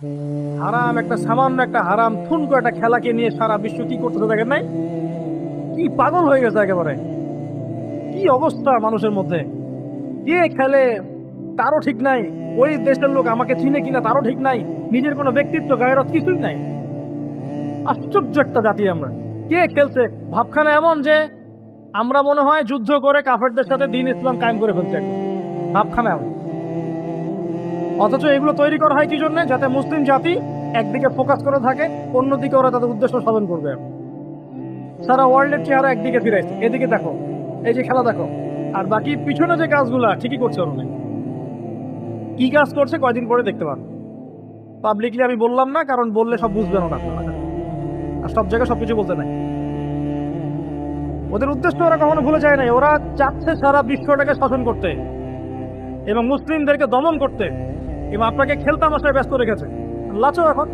হারাম একটা সামান্য একটা হারাম ঠুনকো একটা খেলাকে নিয়ে সারা বিশ্ব কি করতেছে দেখেন নাই? কি পাগল হয়ে গেছে একেবারে, কি অবস্থা মানুষের মধ্যে। কে খেলে তারও ঠিক নাই, ওই দেশের লোক আমাকে চিনে কিনা তারও ঠিক নাই, নিজের কোনো ব্যক্তিত্ব গায়েরত কিছুই নাই। আশ্চর্য একটা জাতি আমরা। কে খেলছে? ভাবখানা এমন যে আমরা মনে হয় যুদ্ধ করে কাফেরদের সাথে দ্বীন ইসলাম কায়েম করে ফেলছে একদম। ভাবখানা এমন। অথচ এগুলো তৈরি করা হয় কি জন্য? যাতে মুসলিম জাতি একদিকে ফোকাস করে থাকে, অন্যদিকে ওরা তাদের উদ্দেশ্য সাধন করবে। সারা ওয়ার্ল্ডের চেহারা একদিকে ফিরাইছে, এদিকে দেখো, এই যে খেলা দেখো। আর বাকি পিছনে যে কাজগুলা ঠিকই করছে ওরা। কি কাজ করছে কয়দিন পরে দেখতে পারো। পাবলিকলি আমি বললাম না, কারণ বললে সব বুঝবেন না আপনারা, আর সব জায়গায় সবকিছু বলতে নাই। ওদের উদ্দেশ্য ওরা কখনো ভুলে যায় নাই। ওরা চাচ্ছে সারা বিশ্বটাকে শাসন করতে এবং মুসলিমদেরকে দমন করতে, এবং আপনাকে খেলতামাশায় ব্যস্ত রেখেছে। লাচো এখন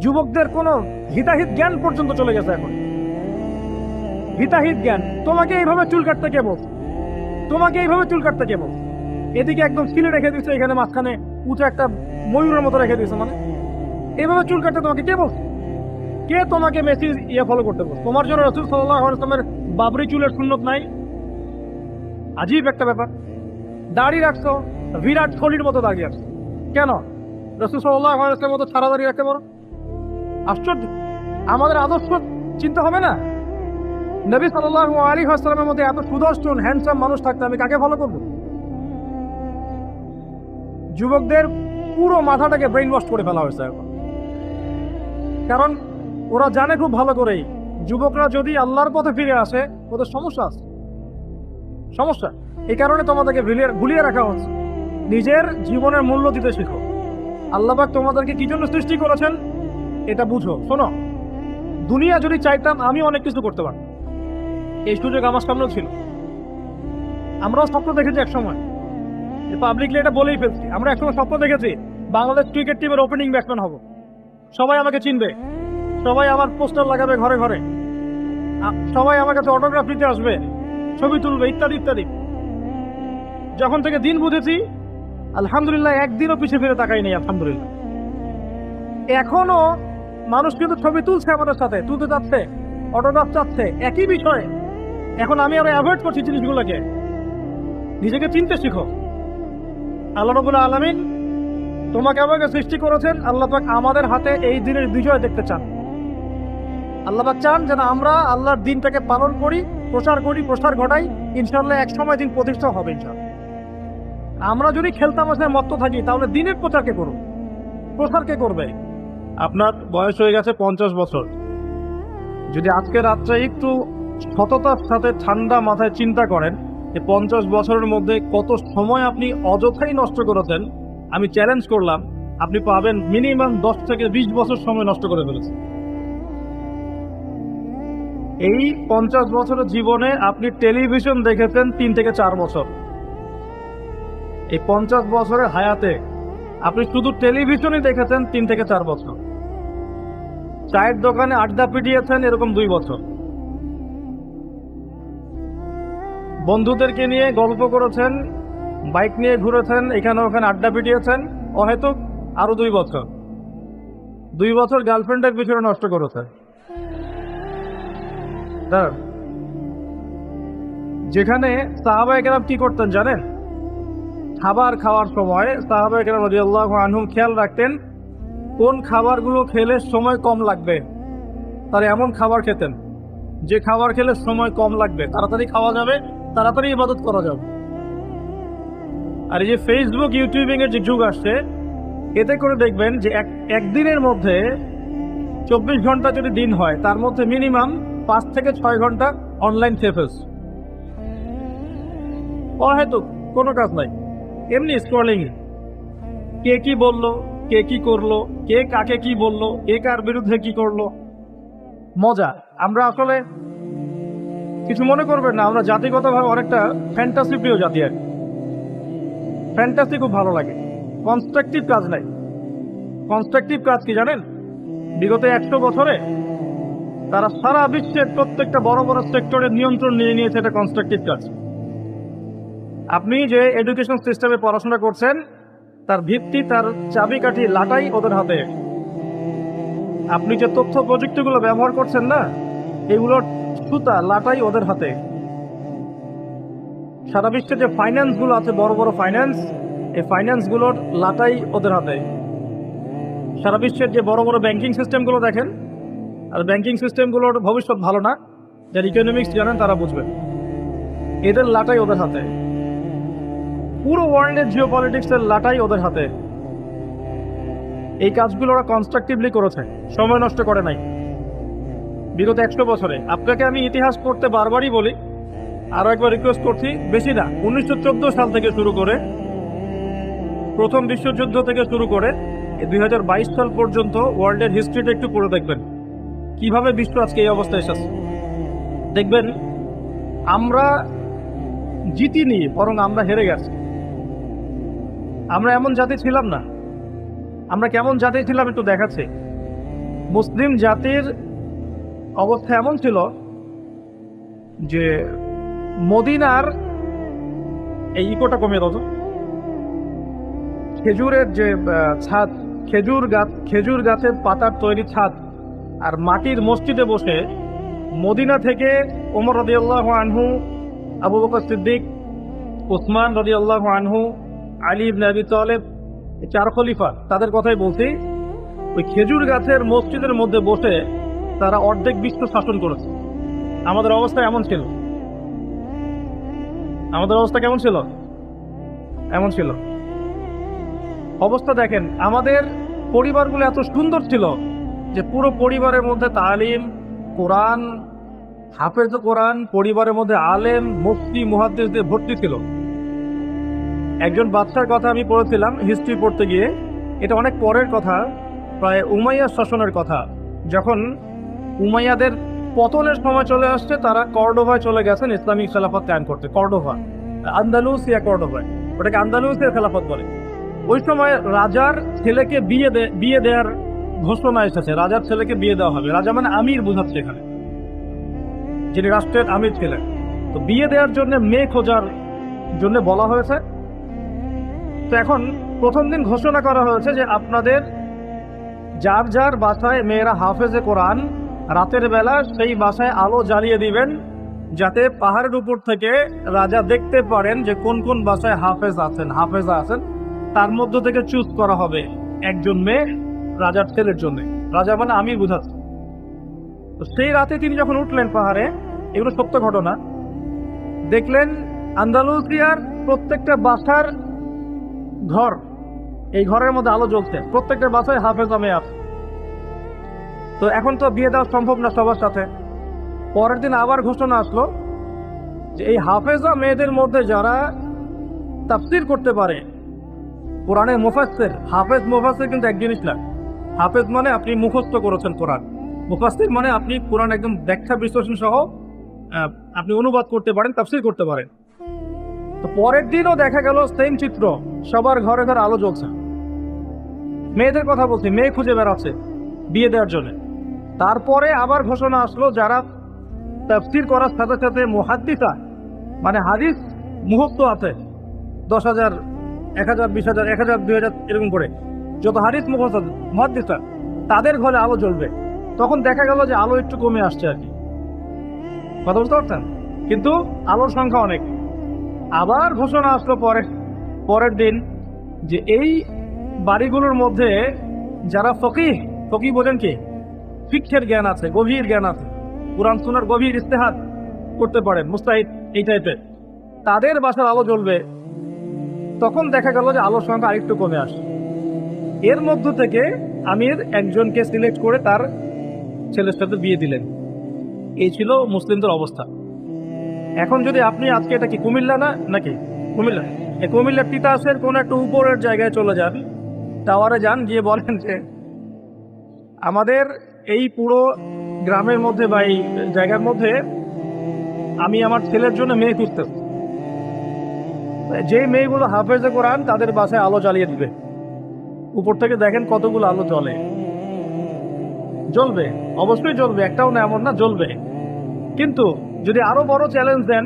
যুবকদের কোনো হিতাহিত জ্ঞান পর্যন্ত চলে গেছে। এখন হিতাহিত জ্ঞান, তোমাকে এইভাবে চুল কাটতে কে বল, তোমাকে এইভাবে চুল কাটতে কে বল। এদিকে একদম সিলে রেখে দিচ্ছে, এখানে মাঝখানে উঁচু একটা ময়ূরের মতো রেখে দিচ্ছে। মানে এইভাবে চুল কাটতে তোমাকে কে বল? কে তোমাকে মেসি ফলো করতে বল? তোমার জন্য রাসূল সাল্লাল্লাহু আলাইহি ওয়াসাল্লামের বাবরি চুলের সুন্নত নাই? আজীব একটা ব্যাপার। দাড়ি রাখছো, বিরাট কোহলির মতো দাঁড়িয়ে আসছো কেন? রাসূল সাল্লাল্লাহু আলাইহি ওয়াসাল্লামের মতো সারা দাড়ি রাখতে পারো? আশ্চর্য। আমাদের আদর্শ চিন্তা হবে না? নবী সাল্লাল্লাহু আলাইহি ওয়াসাল্লামের মধ্যে এত সুদর্শন হ্যান্ডসাম মানুষ থাকতে আমি কাকে ফলো করব? যুবকদের পুরো মাথাটাকে ব্রেইন ওয়াশ করে ফেলা হয়েছে এখন। কারণ ওরা জানে খুব ভালো করেই, যুবকরা যদি আল্লাহর পথে ফিরে আসে ওদের সমস্যা আছে, সমস্যা। এই কারণে তোমাদেরকে ভুলিয়ে রাখা হচ্ছে। নিজের জীবনের মূল্য দিতে শিখো। আল্লাহ পাক তোমাদেরকে কি জন্য সৃষ্টি করেছেন এটা বুঝো। শোনো, দুনিয়া যদি চাইতাম আমি অনেক কিছু করতে পারতাম, এই সুযোগ আমার সামনেও ছিল। আমরাও স্বপ্ন দেখেছি এক সময়, পাবলিকলি এটা বলেই ফেলছি। আমরা একসময় স্বপ্ন দেখেছি বাংলাদেশ ক্রিকেট টিমের ওপেনিং ব্যাটসম্যান হব, সবাই আমাকে চিনবে, সবাই আমার পোস্টার লাগাবে ঘরে ঘরে, সবাই আমার কাছে অটোগ্রাফ নিতে আসবে, ছবি তুলবে, ইত্যাদি ইত্যাদি। যখন থেকে দিন বুঝেছি, আলহামদুলিল্লাহ একদিনও পিছিয়ে ফিরে তাকাই নেই। আলহামদুলিল্লাহ এখনো মানুষ কিন্তু ছবি তুলছে, আমাদের সাথে তুলতে যাচ্ছে, অটোগ্রাফ চাচ্ছে, একই বিষয়। এখন আমি আরো অ্যাভয়েড করছি জিনিসগুলোকে। নিজেকে চিনতে শিখো। আল্লাহ রাব্বুল আলামিন তোমাকে আমাকে সৃষ্টি করেছেন, আল্লাহ পাক আমাদের হাতে এই দিনের বিজয় দেখতে চান। আল্লাহ পাক চান যেন আমরা আল্লাহর দিনটাকে পালন করি, প্রসার ঘটাই। ইনশাআল্লাহ এক সময় দিন প্রতিষ্ঠা হবে ইনশাআল্লাহ। আমরা যদি খেলতামাশায় মত্ত থাকি তাহলে দিনের প্রচার কে করবে? প্রসার কে করবে? আপনার বয়স হয়ে গেছে 50 বছর। যদি আজকে রাত্রে একটু সততার সাথে ঠান্ডা মাথায় চিন্তা করেন যে 50 বছরের মধ্যে কত সময় আপনি অযথাই নষ্ট করেছেন, আমি চ্যালেঞ্জ করলাম আপনি পাবেন মিনিমাম 10 থেকে 20 বছর সময় নষ্ট করে ফেলেছেন। এই 50 বছরের জীবনে আপনি টেলিভিশন দেখেছেন 3 থেকে 4 বছর। এই 50 বছরের হায়াতে আপনি শুধু টেলিভিশনই দেখেছেন 3 থেকে 4 বছর। চায়ের দোকানে আড্ডা পিটিয়েছেন এরকম 2 বছর। বন্ধুদেরকে নিয়ে গল্প করেছেন, বাইক নিয়ে ঘুরেছেন, এখানে ওখানে আড্ডা পিটিয়েছেন অহেতুক আরো 2 বছর। 2 বছর গার্লফ্রেন্ডের পিছনে নষ্ট করেছেন। যেখানে সাহাবায়ে কেরাম কি করতেন জানেন? খাবার খাওয়ার সময় সাহাবায়ে কেরাম রাদিয়াল্লাহু আনহুম খেয়াল রাখতেন কোন খাবারগুলো খেলে সময় কম লাগবে। তারা এমন খাবার খেতেন যে খাবার খেলে সময় কম লাগবে, তাড়াতাড়ি খাওয়া যাবে, তাড়াতাড়ি ইবাদত করা যাবে। আর এই যে ফেসবুক ইউটিউবিং এর যে যুগ আসছে, এতে করে দেখবেন যে একদিনের মধ্যে 24 ঘন্টা যদি দিন হয় তার মধ্যে মিনিমাম 5 থেকে 6 ঘন্টা অনলাইন থেফেস। অহেতুক কোনো কাজ নাই, এমনি স্ক্রলিং। কে কি বললো, কে কি করলো, কে কাকে কি বললো, কে কার বিরুদ্ধে কি করলো, মজা। আমরা আসলে কিছু মনে করবেন না, আমরা জাতিগতভাবে অনেকটা ফ্যান্টাসি প্রিয় জাতি। আর ফ্যান্টাসি খুব ভালো লাগে, কনস্ট্রাকটিভ কাজ নাই। কনস্ট্রাকটিভ কাজ কি জানেন? বিগত 100 বছরে তারা সারা বিশ্বের প্রত্যেকটা বড় বড় সেক্টরের নিয়ন্ত্রণ নিয়ে নিয়েছে। এটা কনস্ট্রাকটিভ কাজ। আপনি যে এডুকেশন সিস্টেমে পড়াশোনা করছেন তার ভিত্তি, তার চাবিকাঠি, লাটাই ওদের হাতে। আপনি যে তথ্য প্রযুক্তিগুলো ব্যবহার করছেন না, এগুলোর সুতা, লাটাই ওদের হাতে। সারা বিশ্বে যে ফাইন্যান্স গুলো আছে, বড় বড় ফাইন্যান্স, এই ফাইন্যান্স গুলোর লাটাই ওদের হাতে। সারা বিশ্বের যে বড় বড় ব্যাংকিং সিস্টেম গুলো দেখেন, আর ব্যাংকিং সিস্টেম গুলোর ভবিষ্যৎ ভালো না, যারা ইকোনমিক্স জানেন তারা বুঝবেন, এদের লাটাই ওদের হাতে। পুরো ওয়ার্ল্ডের জিও পলিটিক্সের লাটাই ওদের হাতে। এই কাজগুলো ওরা কনস্ট্রাকটিভলি করেছে, সময় নষ্ট করে নাই বিগত 100 বছরে। আপনাকে আমি ইতিহাস পড়তে বারবারই বলি, আরো একবার রিকোয়েস্ট করছি, বেশি না, 1914 সাল থেকে শুরু করে, প্রথম বিশ্বযুদ্ধ থেকে শুরু করে 2022 সাল পর্যন্ত ওয়ার্ল্ডের হিস্ট্রিটা একটু পড়ে দেখবেন, কিভাবে বিশ্ব আজকে এই অবস্থায় এসেছে। দেখবেন আমরা জিতিনি, বরং আমরা হেরে গেছি। আমরা এমন জাতি ছিলাম না। আমরা কেমন জাতি ছিলাম একটু দেখাচ্ছি। মুসলিম জাতির অবস্থা এমন ছিল যে মদিনার, এই ইকোটা কমিয়ে দাও তো, খেজুরের যে ছাদ, খেজুর গাছের পাতার তৈরি ছাদ, আর মাটির মসজিদে বসে মদিনা থেকে ওমর রাদিয়াল্লাহু আনহু, আবু বকর সিদ্দিক, উসমান রাদিয়াল্লাহু আনহু, আলী ইবনে আবি তালেব, চার খলিফা, তাদের কথাই বলছি। ওই খেজুর গাছের মসজিদের মধ্যে বসে তারা অর্ধেক বিশ্ব শাসন করেছে। আমাদের অবস্থা এমন ছিল। আমাদের অবস্থা কেমন ছিল? এমন ছিল। অবস্থা দেখেন, আমাদের পরিবারগুলো এত সুন্দর ছিল যে পুরো পরিবারের মধ্যে তালিম, কোরআন, হাফেজ কোরআন, পরিবারের মধ্যে আলেম, মুফতি, মুহাদ্দিস দিয়ে ভর্তি ছিল। একজন বাচ্চার কথা আমি পড়েছিলাম হিস্ট্রি পড়তে গিয়ে, এটা অনেক পরের কথা, প্রায় উমাইয়া শাসনের কথা। যখন উমাইয়াদের পতনের সময় চলে আসছে, তারা কর্ডোভায় চলে গেছেন ইসলামিক খেলাফত কায়েম করতে। কর্ডোভা, আন্দালুসিয়া কর্ডোভায়, ওটাকে আন্দালুসিয়া খেলাফত বলে। ওই সময় রাজার ছেলেকে বিয়ে দেওয়ার ঘোষণা এসেছে, রাজার ছেলেকে বিয়ে দেওয়া হবে। রাজা মানে আমির বোঝাচ্ছে এখানে, যিনি রাষ্ট্রের আমির ছিলেন। তো বিয়ে দেওয়ার জন্য মেয়ে খোঁজার জন্য বলা হয়েছে। তো এখন প্রথম দিন ঘোষণা করা হয়েছে যে আপনাদের যার যার বাসায় মেয়েরা হাফেজে কোরআন, রাতের বেলা সেই বাসায় আলো জ্বালিয়ে দিবেন, যাতে পাহাড়ের উপর থেকে রাজা দেখতে পারেন যে কোন কোন বাসায় হাফেজা আছেন। তার মধ্য থেকে চুজ করা হবে একজন মেয়ে রাজার ছেলের জন্য। রাজা মানে আমির বুঝাচ্ছে। তো সেই রাতে তিনি যখন উঠলেন পাহাড়ে, এগুলো সত্য ঘটনা, দেখলেন আন্দালুসিয়ার প্রত্যেকটা বাসার ঘর, এই ঘরের মধ্যে আলো জ্বলছে, প্রত্যেকটা বাসায় হাফেজা মেয়ে আছে। তো এখন তো বিয়ে দেওয়া সম্ভব না সবার সাথে। পরের দিন আবার ঘোষণা আসলো যে এই হাফেজা মেয়েদের মধ্যে যারা তাফসীর করতে পারে, কোরআনের মুফাসসির, হাফেজ মুফাসসির কিন্তু এক জিনিস না। হাফেজ মানে আপনি মুখস্থ করেছেন কোরআন, মুফাসসির মানে আপনি কোরআন একদম ব্যাখ্যা বিশ্লেষণ সহ আপনি অনুবাদ করতে পারেন, তাফসীর করতে পারেন। তো পরের দিনও দেখা গেল সেম চিত্র, সবার ঘরে ঘরে আলো জ্বলছে। মেয়েদের কথা বলছি, মেয়ে খুঁজে বেড়াচ্ছে বিয়ে দেওয়ার জন্য। তারপরে আবার ঘোষণা আসলো যারা তাফসীর করার সাথে সাথে মুহাদ্দিসা, মানে হাদিস মুহূর্ত আছে 10,000, 1,000, 20,000, 1,000, 2,000 এরকম করে যত হাদিস মুহাদ্দিসা, তাদের ঘরে আলো জ্বলবে। তখন দেখা গেল যে আলো একটু কমে আসছে আর কি, কথা বুঝতে পারছেন, কিন্তু আলোর সংখ্যা অনেক। আবার ঘোষণা আসলো পরের দিন যে এই বাড়িগুলোর মধ্যে যারা ফকিহ বোঝেন কি, ফিকহের জ্ঞান আছে, গভীর জ্ঞান আছে, কুরআন সুন্নাহর গভীর ইস্তেহাদ করতে পারেন, মুস্তাহিদ এই টাইপের, তাদের বাসার আলো জ্বলবে। তখন দেখা গেল যে আলোর সংখ্যা আরেকটু কমে আসে। এর মধ্য থেকে আমির একজনকে সিলেক্ট করে তার ছেলের সাথে বিয়ে দিলেন। এই ছিল মুসলিমদের অবস্থা। এখন যদি আপনি আজকে, এটা কি কুমিল্লা না নাকি? কুমিল্লা, এই কুমিল্লার তিতাসের কোন একটা উপরের জায়গায় চলে যান, টাওয়ারে যান, গিয়ে বলেন যে আমাদের এই পুরো গ্রামের মধ্যে বা এই জায়গার মধ্যে আমি আমার ছেলের জন্য মেয়ে খুঁজতে, যে মেয়েগুলো হাফেজে কোরআন তাদের বাসায় আলো জ্বালিয়ে দিবে। উপর থেকে দেখেন কতগুলো আলো জ্বলবে, অবশ্যই জ্বলবে, একটাও না এমন না, জ্বলবে। কিন্তু যদি আরো বড় চ্যালেঞ্জ দেন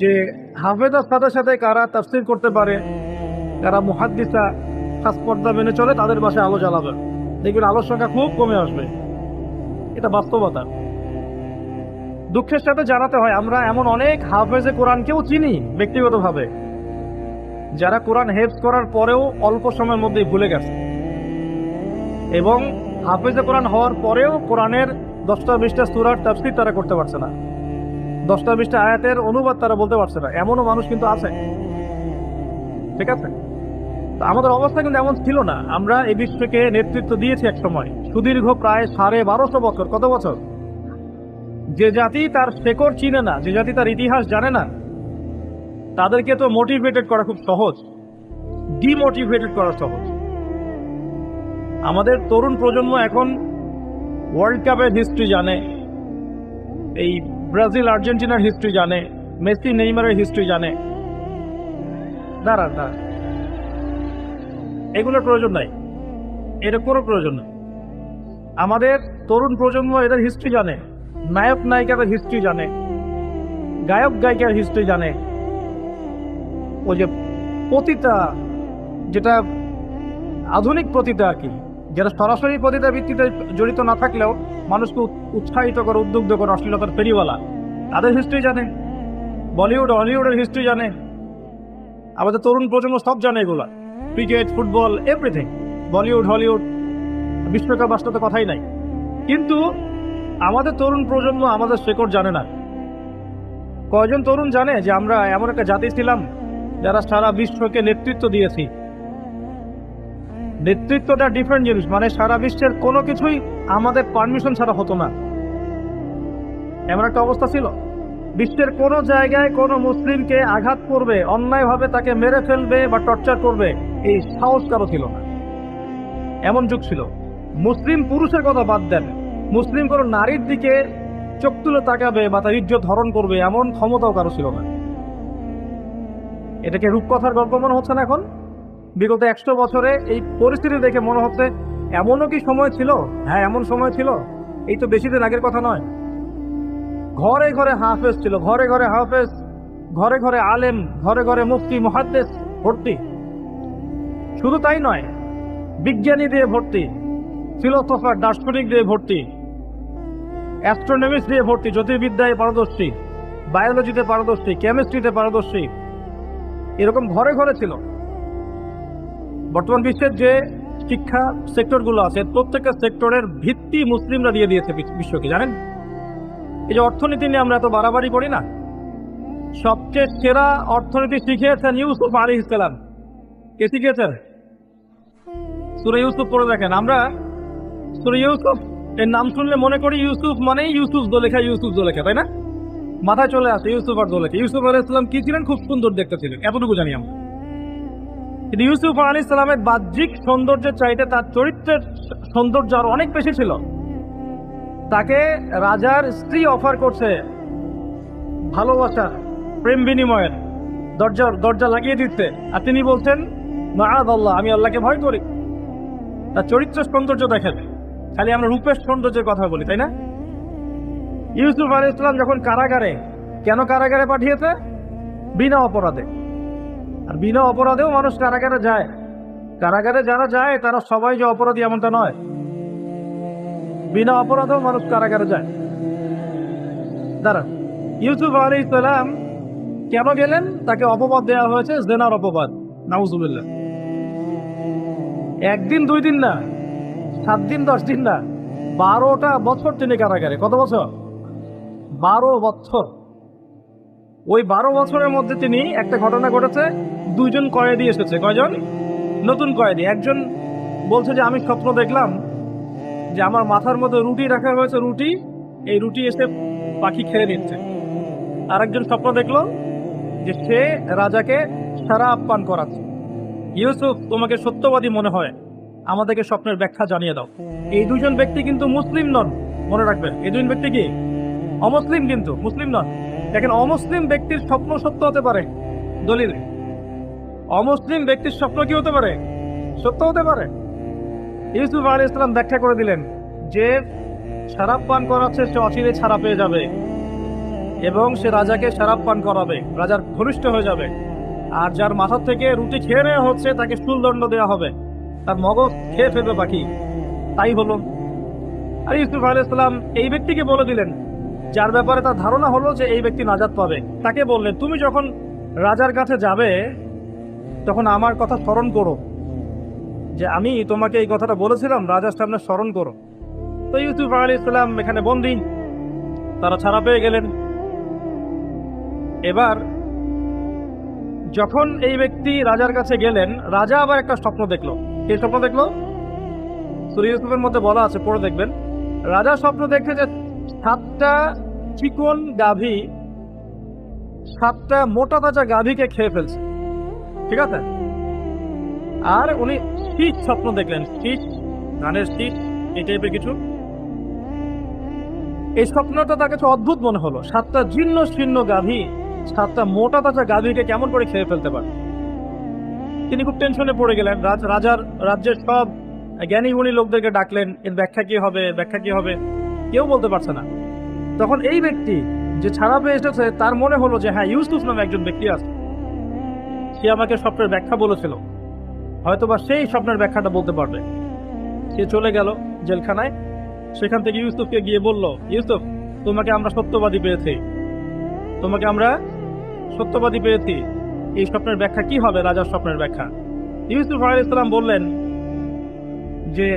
যে হাফেজার সাথে সাথে কারা তাফসীর করতে পারে, যারা মুহাদ্দিসা খাস পর্দা মেনে চলে তাদের বাসায় আলো জ্বালাবে, দেখবেন আলোর সংখ্যা খুব কমে আসবে। এটা বাস্তবতা। দুঃখের সাথে জানাতে হয় আমরা এমন অনেক হাফেজে কোরআনকেও চিনি ব্যক্তিগতভাবে, যারা কোরআন হেফজ করার পরেও অল্প সময়ের মধ্যেই ভুলে গেছে, এবং হাফেজে কোরআন হওয়ার পরেও কোরআনের 10টা-20টা সূরার তাফসীর তারা করতে পারছে না, 10টা-20টা আয়াতের অনুবাদ তারা বলতে পারছে না, এমনও মানুষ কিন্তু আছে। ঠিক আছে, তো আমাদের অবস্থা কিন্তু এমন ছিল না। আমরা এই বিশ্বকে নেতৃত্ব দিয়েছি এক সময়, সুদীর্ঘ প্রায় 1250 বছর। কত বছর? যে জাতি তার শেকড় চিনে না, যে জাতি তার ইতিহাস জানে না, তাদেরকে তো মোটিভেটেড করা খুব সহজ, ডিমোটিভেটেড করা সহজ। আমাদের তরুণ প্রজন্ম এখন ওয়ার্ল্ড কাপের হিস্ট্রি জানে, এই ব্রাজিল আর্জেন্টিনার হিস্ট্রি জানে, মেসি নেইমারের হিস্ট্রি জানে। দাঁড়ান, এগুলোর প্রয়োজন নাই, এটা কোনো প্রয়োজন নেই। আমাদের তরুণ প্রজন্ম এদের হিস্ট্রি জানে, নায়ক নায়িকাদের হিস্ট্রি জানে, গায়ক গায়িকার হিস্ট্রি জানে। ওই যে পতিতা, যেটা আধুনিক পতিতা আর কি, যারা সরাসরি পতিতা ভিত্তিতে জড়িত না থাকলেও মানুষকে উৎসাহিত করে, উদ্বুদ্ধ করে, অশ্লীলতার ফেরিওয়ালা, তাদের হিস্ট্রি জানে। বলিউড হলিউডের হিস্ট্রি জানে। আমাদের তরুণ প্রজন্ম সব জানে এগুলা, cricket, football, everything. Bollywood Hollywood, বিশ্বকাপ আসলে তো কথাই নাই। কিন্তু আমাদের তরুণ প্রজন্ম আমাদের শেকড় জানে না। কয়জন তরুণ জানে যে আমরা এমন একটা জাতি ছিলাম যারা সারা বিশ্বকে নেতৃত্ব দিয়েছি? নেতৃত্বটা ডিফারেন্ট জিনিস, মানে সারা বিশ্বের কোনো কিছুই আমাদের পারমিশন ছাড়া হতো না, এমন একটা অবস্থা ছিল। বিশ্বের কোনো জায়গায় কোনো মুসলিমকে আঘাত করবে, অন্যায়ভাবে তাকে মেরে ফেলবে বা টর্চার করবে, এই সাহস কারো ছিল না। এমন যুগ ছিল। মুসলিম পুরুষের কথা বাদ দেন, মুসলিম কোনো নারীর দিকে চোখ তুলে তাকাবে বা তার ইজ্জত হরণ করবে এমন ক্ষমতাও কারো ছিল না। এটাকে রূপকথার গল্প মনে হচ্ছে না এখন? বিগত 100 বছরে এই পরিস্থিতি দেখে মনে হচ্ছে এমনও কি সময় ছিল? হ্যাঁ, এমন সময় ছিল। এই তো বেশি দিন আগের কথা নয়। ঘরে ঘরে হাফেজ ছিল, ঘরে ঘরে হাফেজ, ঘরে ঘরে আলেম, ঘরে ঘরে মুফতি মুহাদ্দিস ভর্তি। শুধু তাই নয়, বিজ্ঞানী দিয়ে ভর্তি, ফিলোসফার দার্শনিক দিয়ে ভর্তি, অ্যাস্ট্রোনমিস্ট দিয়ে ভর্তি, জ্যোতির্বিদ্যায় পারদর্শী, বায়োলজিতে পারদর্শী, কেমিস্ট্রিতে পারদর্শী, এরকম ঘরে ঘরে ছিল। বর্তমান বিশ্বের যে শিক্ষা সেক্টরগুলো আছে, প্রত্যেকটা সেক্টরের ভিত্তি মুসলিমরা দিয়ে দিয়েছে বিশ্বকে, জানেন? এই যে অর্থনীতি নিয়ে আমরা এত বাড়াবাড়ি করি না, সবচেয়ে সেরা অর্থনীতি শিখিয়েছেন ইউসুফ আলাইহিস সালাম। কে শিখিয়েছেন? সূরা ইউসুফ পড়ে দেখেন। আমরা সূরা ইউসুফ এর নাম শুনলে মনে করি ইউসুফ মানেই ইউসুফ জুলেখা, ইউসুফ জুলেখা, তাই না? মাথায় চলে আসে ইউসুফ আর জুলেখা। ইউসুফ আলাইহিস সালাম কি ছিলেন? খুব সুন্দর দেখতে ছিলেন, এতটুকু জানি আমরা। কিন্তু ইউসুফ আলাইহিস সালামের বাহ্যিক সৌন্দর্যের চাইতে তার চরিত্রের সৌন্দর্য আরো অনেক বেশি ছিল। তাকে রাজার স্ত্রী অফার করছে ভালোবাসা, প্রেম বিনিময়ের দরজা লাগিয়ে দিচ্ছে, আর তিনি বলছেন মাআযাল্লাহ, আমি আল্লাহকে ভয় করি। তার চরিত্রের সৌন্দর্য দেখেন। খালি আমরা রূপের সৌন্দর্যের কথা বলি, তাই না? ইউসুফ আলাইহিস সালাম যখন কারাগারে, কেন কারাগারে পাঠিয়েছে? বিনা অপরাধে। আর বিনা অপরাধেও মানুষ কারাগারে যায়। কারাগারে যারা যায় তারা সবাই যে অপরাধী এমনটা নয়, বিনা অপরাধেও মানুষ কারাগারে যায়। দাঁড়ান, ইউসুফ আলাইহিস সালাম কেন গেলেন? তাকে অপবাদ দেওয়া হয়েছে, জেনার অপবাদ, নাউজুবিল্লাহ। 1 দিন 2 দিন না, 7 দিন 10 দিন না, 12টা বছর তিনি কারাগারে। কত বছর? 12 বছর। ওই 12 বছরের মধ্যে তিনি, একটা ঘটনা ঘটেছে, 2 জন কয়েদি এসেছে। কয়জন? নতুন কয়েদি। একজন বলছে যে আমি স্বপ্ন দেখলাম যে আমার মাথার মধ্যে রুটি রাখা হয়েছে, এই রুটি এসে পাখি খেয়ে নিচ্ছে। আরেকজন স্বপ্ন দেখলো যে সে রাজাকে শরাব পান করাচ্ছে। ইউসুফ, তোমাকে সত্যবাদী মনে হয়, আমাদেরকে স্বপ্নের ব্যাখ্যা জানিয়ে দাও। এই 2 জন ব্যক্তি কিন্তু মুসলিম নন, মনে রাখবেন। এই 2 ব্যক্তি কি? অমুসলিম, কিন্তু মুসলিম নন। দেখেন, অমুসলিম ব্যক্তির স্বপ্ন সত্য হতে পারে, দলিল। অমুসলিম ব্যক্তির স্বপ্ন কি হতে পারে? সত্য হতে পারে। ইউসুফ আলাইহিস সালাম ব্যাখ্যা করে দিলেন যে শরাব পান করাচ্ছে, সে অচিরে ছাড়া পেয়ে যাবে এবং সে রাজাকে শরাব পান করাবে, রাজার ঘনিষ্ঠ হয়ে যাবে। আর যার মাথা থেকে রুটি খেয়ে নেওয়া হচ্ছে তাকে শুলদণ্ড দেওয়া হবে, তার মগজ খেয়ে ফেলবে পাখি। তাই হলো। আর ইউসুফ আলাইহিস সালাম এই ব্যক্তিকে বলে দিলেন, যার ব্যাপারে তার ধারণা হলো যে এই ব্যক্তি নাজাত পাবে, তাকে বললেন, তুমি যখন রাজার কাছে যাবে তখন আমার কথা স্মরণ করো, যে আমি তোমাকে এই কথাটা বলেছিলাম, রাজার সামনে স্মরণ করো। তো ইউসুফ আলাইহিস সালাম এখানে বন্দী, তারা ছাড়া পেয়ে গেলেন। এবার যখন এই ব্যক্তি রাজার কাছে গেলেন, রাজা আবার একটা স্বপ্ন দেখলো। কে স্বপ্ন দেখলো? সূরা ইউসুফের মধ্যে বলা আছে, পড়ে দেখবেন। রাজা স্বপ্ন দেখে যে 7টা চিকন গাভী 7টা মোটা তাজা গাভীকে খেয়ে ফেলছে, ঠিক আছে। আর উনি শীষ স্বপ্ন দেখলেন, শীষ, ধানের শীষ, এই টাইপের কিছু। এই স্বপ্নটা তার কাছে অদ্ভুত মনে হলো। 7টা জীর্ণ শীর্ণ গাভী 7টা মোটা তাজা গাভীকে কেমন করে খেয়ে ফেলতে পারে। তিনি খুব টেনশনে পড়ে গেলেন। রাজ্যের সব জ্ঞানী গুণী লোকদেরকে ডাকলেন, এর ব্যাখ্যা কি হবে, ব্যাখ্যা কি হবে, কেউ বলতে পারছে না। তখন এই ব্যক্তি যে ছাড়া পেয়ে এসেছে, তার মনে হলো যে হ্যাঁ, ইউসুফ নামে একজন ব্যক্তি আছে, সে আমাকে স্বপ্নের ব্যাখ্যা বলেছিল, হয়তোবা সেই স্বপ্নের ব্যাখ্যাটা বলতে পারবে। সে চলে গেল জেলখানায়। সেখান থেকে ইউসুফকে গিয়ে বলল, ইউসুফ, তোমাকে আমরা সত্যবাদী পেয়েছি, তোমাকে আমরা সত্যবাদী পেয়েছি, এই স্বপ্নের ব্যাখ্যা কি হবে, রাজার স্বপ্নের ব্যাখ্যা। ইউসুফ আলাইহিস সালাম বললেন যে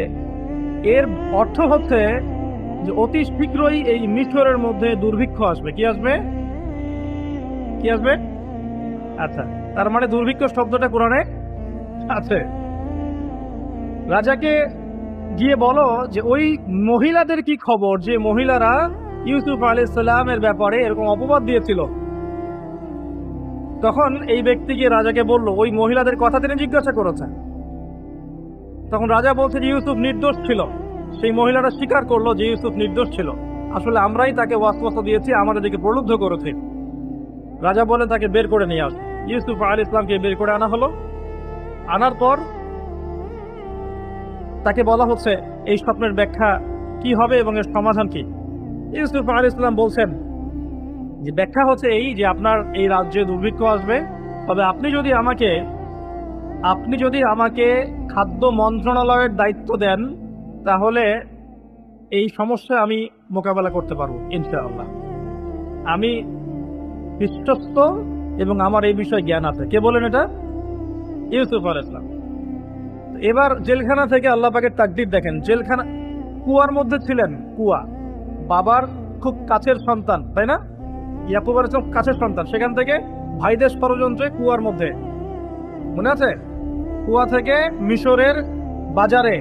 এর অর্থ হচ্ছে যে অতি শীঘ্রই এই মিশরের মধ্যে দুর্ভিক্ষ আসবে। কি আসবে? কি আসবে? আচ্ছা, তার মানে দুর্ভিক্ষ শব্দটা কোরআনে আছে। রাজাকে গিয়ে বলো যে ওই মহিলাদের কি খবর, যে মহিলারা ইউসুফ আলাইহিস সালামের ব্যাপারে এরকম অপবাদ দিয়েছিল। তখন এই ব্যক্তি গিয়ে রাজাকে বলল, ওই মহিলাদের কথা তিনি জিজ্ঞাসা করেছেন। তখন রাজা বলছে যে ইউসুফ নির্দোষ ছিল। সেই মহিলারা স্বীকার করলো যে ইউসুফ নির্দোষ ছিল, আসলে আমরাই তাকে ওয়াসওয়াসা দিয়েছি, আমাদেরকে প্রলুব্ধ করেছি। রাজা বলে তাকে বের করে নিয়ে আস। ইউসুফ আলাইহিস সালামকে বের করে আনা হলো। আনার পর তাকে বলা হচ্ছে এই স্বপ্নের ব্যাখ্যা কি হবে এবং এর সমাধান কি। ইউসুফ আলাইহিস সালাম বলছেন যে ব্যাখ্যা হচ্ছে এই, যে আপনার এই রাজ্যে দুর্ভিক্ষ আসবে, তবে আপনি যদি আমাকে খাদ্য মন্ত্রণালয়ের দায়িত্ব দেন, তাহলে এই সমস্যা আমি মোকাবেলা করতে পারবো ইনশাআল্লাহ। আমি বিশ্বস্ত এবং আমার এই বিষয়ে জ্ঞান আছে। কে বলেন এটা? ইউসুফ আলাইহিস সালাম। এবার জেলখানা থেকে আল্লাহ পাকের তাকদীর দেখেন। জেলখানা, কুয়ার মধ্যে ছিলেন, কুয়া, বাবার খুব কাছের সন্তান, তাই না? ইয়াকুব আলাইহিস সালাম কাছের সন্তান, সেখান থেকে ভাইদের ষড়যন্ত্রে কুয়ার মধ্যে, মনে আছে? কুয়া থেকে মিশরের বাজারে,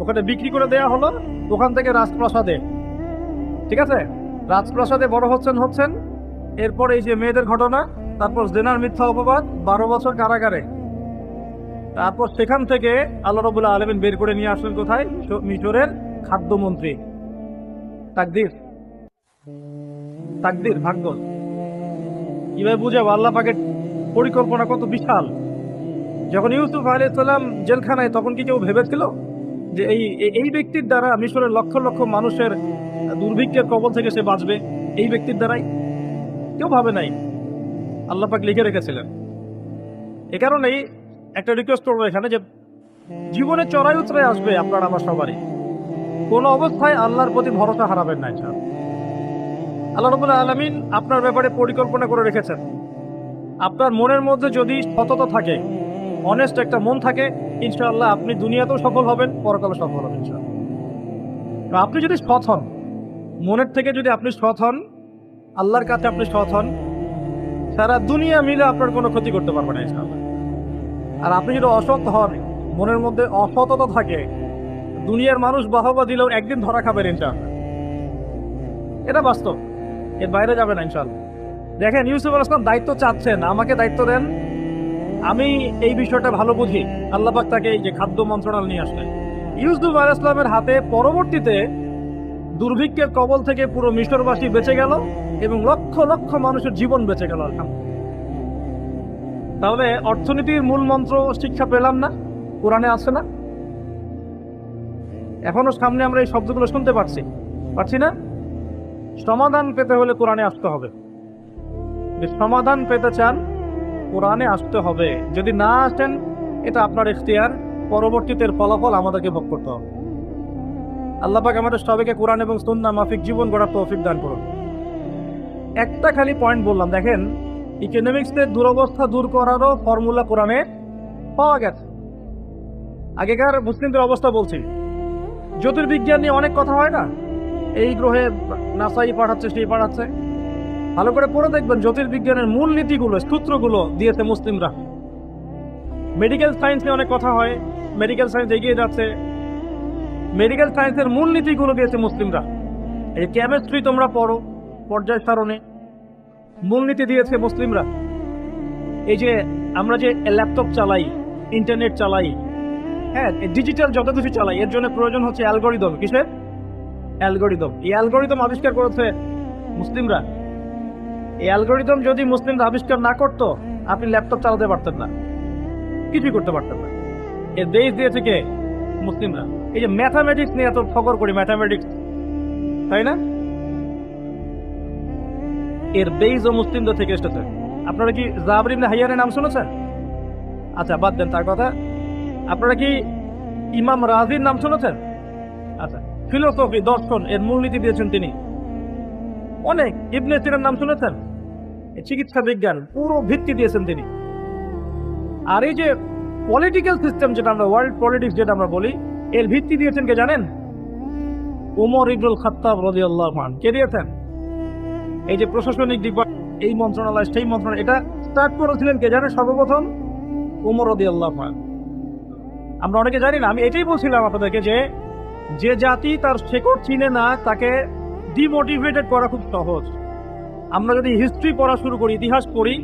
ওখানে বিক্রি করে দেয়া হলো, ওখান থেকে রাজপ্রাসাদে, ঠিক আছে, রাজপ্রাসাদে বড় হচ্ছেন। এরপর এই যে মেয়েদের ঘটনা, তারপর জেনার মিথ্যা অপবাদ, 12 বছর কারাগারে। তারপর সেখান থেকে আল্লাহ রাব্বুল আলামিন বের করে নিয়ে আসলেন কোথায়? মিশরের খাদ্যমন্ত্রী। তাকদীর, তাকদীর, ভাগ্য। কিভাবে বুঝাবো আল্লাহ পাকের পরিকল্পনা কত বিশাল। যখন ইউসুফ আলাইহিস সালাম জেলখানায়, তখন কি কেউ ভেবেছিল যে এই ব্যক্তির দ্বারা মিশরের লক্ষ লক্ষ মানুষের দুর্ভিক্ষের কবল থেকে সে বাঁচবে? এই ব্যক্তির দ্বারাই? কেউ ভাবে নাই। আল্লাহ পাক লিখে রেখেছিলেন। এ কারণেই একটা রিকোয়েস্ট করবো এখানে, যে জীবনে চড়াই উতরাই আসবে আপনার আমার সবারই, কোন অবস্থায় আল্লাহর প্রতি ভরসা হারাবেন না। আল্লাহ রাব্বুল আলামিন আপনার ব্যাপারে পরিকল্পনা করে রেখেছেন। আপনার মনের মধ্যে যদি সততা থাকে, অনেস্ট একটা মন থাকে, ইনশাআল্লাহ আপনি দুনিয়াতেও সফল হবেন, পরকালে সফল হবেন ইনশাআল্লাহ। আপনি যদি সৎ হন, মনের থেকে যদি আপনি সৎ হন, আল্লাহর কাছে আপনি সৎ হন, সারা দুনিয়া মিলে আপনার কোনো ক্ষতি করতে পারবে না ইনশাআল্লাহ। আর আপনি যদি অসৎ হন, মনের মধ্যে অসততা থাকে, দুনিয়ার মানুষ বাহবা দিলেও একদিন ধরা খাবেন ইনশাআল্লাহ। এটা বাস্তব, এর বাইরে যাবে না ইনশাআল্লাহ। দেখেন, ইউসুফ আলাইহিস সালাম দায়িত্ব চাচ্ছেন, আমাকে দায়িত্ব দেন, আমি এই বিষয়টা ভালো বুঝি। আল্লাহ পাক তাকে এই যে খাদ্য মন্ত্রণালয় নিয়ে আসলেন। ইউসুফ আলাইহিস সালামের হাতে পরবর্তীতে দুর্ভিক্ষের কবল থেকে পুরো মিশরবাসী বেঁচে গেল এবং লক্ষ লক্ষ মানুষের জীবন বেঁচে গেল আলহামদুলিল্লাহ। তাহলে অর্থনীতির মূল মন্ত্র শিক্ষা পেলাম না? কোরআনে আছে না? এখনো সামনে আমরা এই শব্দগুলো শুনতে পারছি না? সমাধান পেতে হলে কোরআনে আসতে হবে। যে সমাধান পেতে চান, কোরআনে আসতে হবে, যদি না আসেন এটা আপনার ইখতিয়ার, পরবর্তীতে এর ফলাফল আমাদেরকে ভোগ করতে হবে। আল্লাহ পাক আমাদের সবাইকে কোরআন এবং সুন্নাহ মাফিক জীবন গড়ার তৌফিক দান করুন। একটা খালি পয়েন্ট বললাম, দেখেন ইকোনমিক্সের দুরবস্থা দূর করারও ফর্মুলা কোরআনে পাওয়া গেছে। আগেকার মুসলিমদের অবস্থা বলছি, জ্যোতির্বিজ্ঞান নিয়ে অনেক কথা হয় না, এই গ্রহে নাসাই পাঠাচ্ছে সেই পাঠাচ্ছে, ভালো করে পড়ে দেখবেন জ্যোতির্বিজ্ঞানের মূল নীতিগুলো সূত্রগুলো দিয়েছে মুসলিমরা। মেডিকেল সায়েন্স নিয়ে অনেক কথা হয়, মেডিকেল সায়েন্স এগিয়ে যাচ্ছে, মেডিকেল সায়েন্সের মূল নীতিগুলো দিয়েছে মুসলিমরা। এই কেমিস্ট্রি তোমরা পড়ো পর্যায় সারণে, মূলনীতি দিয়েছে মুসলিমরা। এই যে আমরা যে ল্যাপটপ চালাই, ইন্টারনেট চালাই, হ্যাঁ ডিজিটাল যত কিছু চালাই, এর জন্য প্রয়োজন হচ্ছে অ্যালগরিদম। কিসের অ্যালগরিদম? এই অ্যালগরিদম আবিষ্কার করেছে মুসলিমরা। এই অ্যালগরিদম যদি মুসলিমরা আবিষ্কার না করতো, আপনি ল্যাপটপ চালাতে পারতেন না, কিছুই করতে পারতেন না। এর বেস দিয়েছে কে? মুসলিমরা। এই যে ম্যাথামেটিক্স নিয়ে এত ফকর করি, ম্যাথামেটিক্স, তাই না? এর বেইজও মুসলিমদের থেকে এসেছে। আপনারা কি জাবর ইবনে হাইয়ানের নাম শুনেছেন? আচ্ছা বাদ দেন তার কথা। আপনারা কি ইমাম রাজির নাম শুনেছেন? আচ্ছা, ফিলোসফি দর্শন এর মূলনীতি দিয়েছেন তিনি। অনেক ইবনে সিনার নাম শুনেছেন? চিকিৎসা বিজ্ঞান পুরো ভিত্তি দিয়েছেন তিনি। আর এই যে পলিটিক্যাল সিস্টেম যেটা আমরা ওয়ার্ল্ড পলিটিক্স যেটা আমরা বলি, এর ভিত্তি দিয়েছেন কে জানেন? ওমর ইবনুল খাত্তাব রাদিয়াল্লাহু আনহু। কে দিয়েছেন? এই যে প্রশাসনিক দিক, এই মন্ত্রণালয় সেই মন্ত্রণালয়, এটা স্টার্ট করেছিলেন কে জানেন? সর্বপ্রথম ওমর রাদিয়াল্লাহু আনহু। আমরা অনেকে জানি না। আমি এটাই বলছিলাম আপনাদেরকে যে যে জাতি তার শেকড় চিনে না, তাকে ডিমোটিভেটেড করা খুব সহজ। আমরা যদি হিস্ট্রি পড়া শুরু করি, ইতিহাস পড়ি,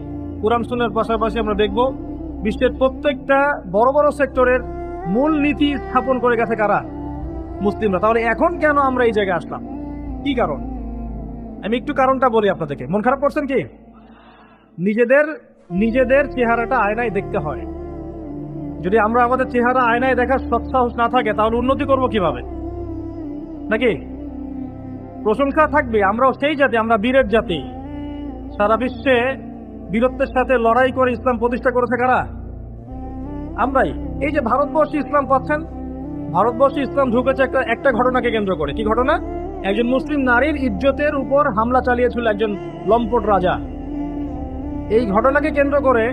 কোরআন সুন্নাহর পাশাপাশি আমরা দেখব বিশ্বের প্রত্যেকটা বড় বড় সেক্টরের মূল নীতি স্থাপন করে গেছে কারা? মুসলিমরা। তাহলে এখন কেন আমরা এই জায়গায় আসলাম? কি কারণ? আমি একটু কারণটা বলি আপনাদেরকে। মন খারাপ করছেন কি? নিজেদের চেহারাটা আয়নায় দেখতে হয়। যদি আমরা আমাদের চেহারা আয়নায় দেখার সৎসাহস না থাকে, তাহলে উন্নতি করব কিভাবে? নাকি প্রশংসা থাকবে? আমরাও সেই জাতি, আমরা বীরের জাতি। সারা বিশ্বে বীরত্বের সাথে লড়াই করে ইসলাম প্রতিষ্ঠা করেছে কারা? আমরাই। এই যে ভারতবর্ষে ইসলাম পাচ্ছেন, ভারতবর্ষে ইসলাম ঢুকেছে একটা ঘটনাকে কেন্দ্র করে। কি ঘটনা? একজন মুসলিম নারীর ইজ্জতের উপর হামলা চালিয়েছিল একজন লম্পট রাজা। এই ঘটনাকে কেন্দ্র করে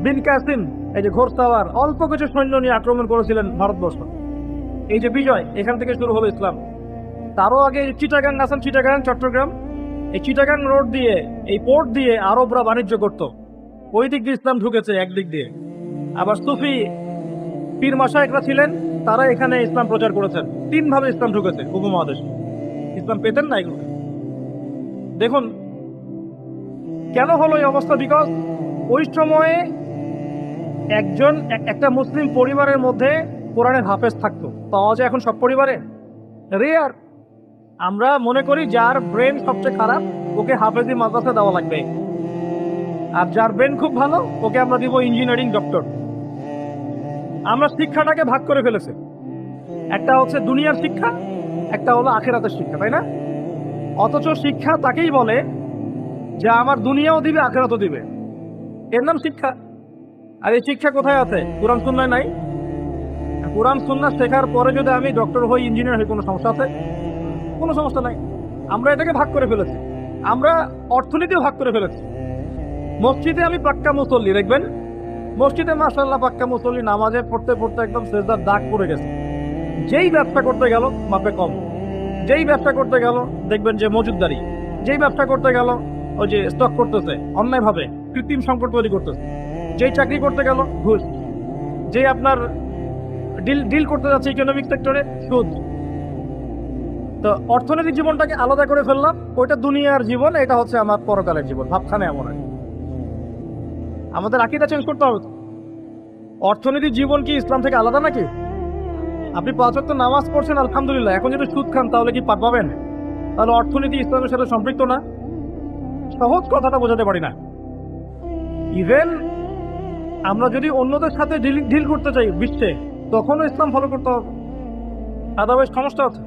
বিন কাসিম, এই যে ঘোরসাওয়ার, অল্প কিছু সৈন্য নিয়ে আক্রমণ করেছিলেন ভারতবর্ষ। এই যে বিজয়, এখান থেকে শুরু হলো ইসলাম। তারও আগে চিটাগাং আছেন, চিটাগাং চট্টগ্রাম, এই চিটাগাং রোড দিয়ে, এই পোর্ট দিয়ে আরবরা বাণিজ্য করত। ওই দিক দিয়ে ইসলাম ঢুকেছে একদিক দিয়ে। আবার সুফি পীর মাশায়েখরা ছিলেন, তারা এখানে ইসলাম প্রচার করেছেন। তিনভাবে ইসলাম ঢুকেছে উপমহাদেশে। ইসলাম পেতেন না এগুলো। দেখুন কেন হলো এই অবস্থা। বিকজ ওই সময়ে একটা মুসলিম পরিবারের মধ্যে কোরআনের হাফেজ থাকতো। পাওয়া যায় এখন সব পরিবারে রেয়ার। আমরা মনে করি যার ব্রেন সবচেয়ে খারাপ ওকে হাফেজি মাদ্রাসা দেওয়া লাগবে, আর যার ব্রেন খুব ভালো ওকে আমরা দিব ইঞ্জিনিয়ারিং ডক্টর। আমরা শিক্ষাটাকে ভাগ করে ফেলেছি। একটা হচ্ছে দুনিয়ার শিক্ষা, একটা হলো আখিরাতের শিক্ষা, তাই না? অথচ শিক্ষা তাকেই বলে যে আমার দুনিয়াও দিবে আখিরাতও দিবে, এর নাম শিক্ষা। আর এই শিক্ষা কোথায় আছে? কোরআন সুন্নাহয় নাই। কোরআন সুন্নাহ শেখার পরে যদি আমি ডক্টর হই, ইঞ্জিনিয়ার হই, কোনো সমস্যা আছে? কোনো সমস্যা নাই। আমরা এটাকে ভাগ করে ফেলেছি। আমরা অর্থনীতিও ভাগ করে ফেলেছি। মসজিদে আমি পাক্কা মুসল্লি, দেখবেন মসজিদে মাশাআল্লাহ পাক্কা মুসল্লি, নামাজে পড়তে পড়তে একদম সেজদার দাগ পড়ে গেছে। যেই ব্যবসা করতে গেল মাপে কম, যেই ব্যবসা করতে গেল দেখবেন যে মজুদদারি, যেই ব্যবসা করতে গেল ওই যে স্টক করতেছে অন্যায়ভাবে, কৃত্রিম সংকট তৈরি করতেছে, যেই চাকরি করতে গেল ঘুষ, যেই আপনার ডিল করতে যাচ্ছে ইকোনমিক সেক্টরে সুদ। তো অর্থনৈতিক জীবনটাকে আলাদা করে ফেললাম। ওইটা দুনিয়ার জীবন, এটা হচ্ছে আমার পরকালের জীবন। ভাবখানে এমন হয়। আমাদের আকীদা চেঞ্জ করতে হবে। অর্থনৈতিক জীবন কি ইসলাম থেকে আলাদা নাকি? আপনি 5 ওয়াক্ত নামাজ পড়ছেন আলহামদুলিল্লাহ, এখন যদি সুদ খান তাহলে কি পার পাবেন? তাহলে অর্থনীতি ইসলামের সাথে সম্পৃক্ত না। সহজ কথাটা বোঝাতে পারি না। ইভেন আমরা যদি অন্যদের সাথে ডিল করতে চাই বিশ্বে, তখনও ইসলাম ফলো করতে হবে, আদারওয়াইজ সমস্যা আছে।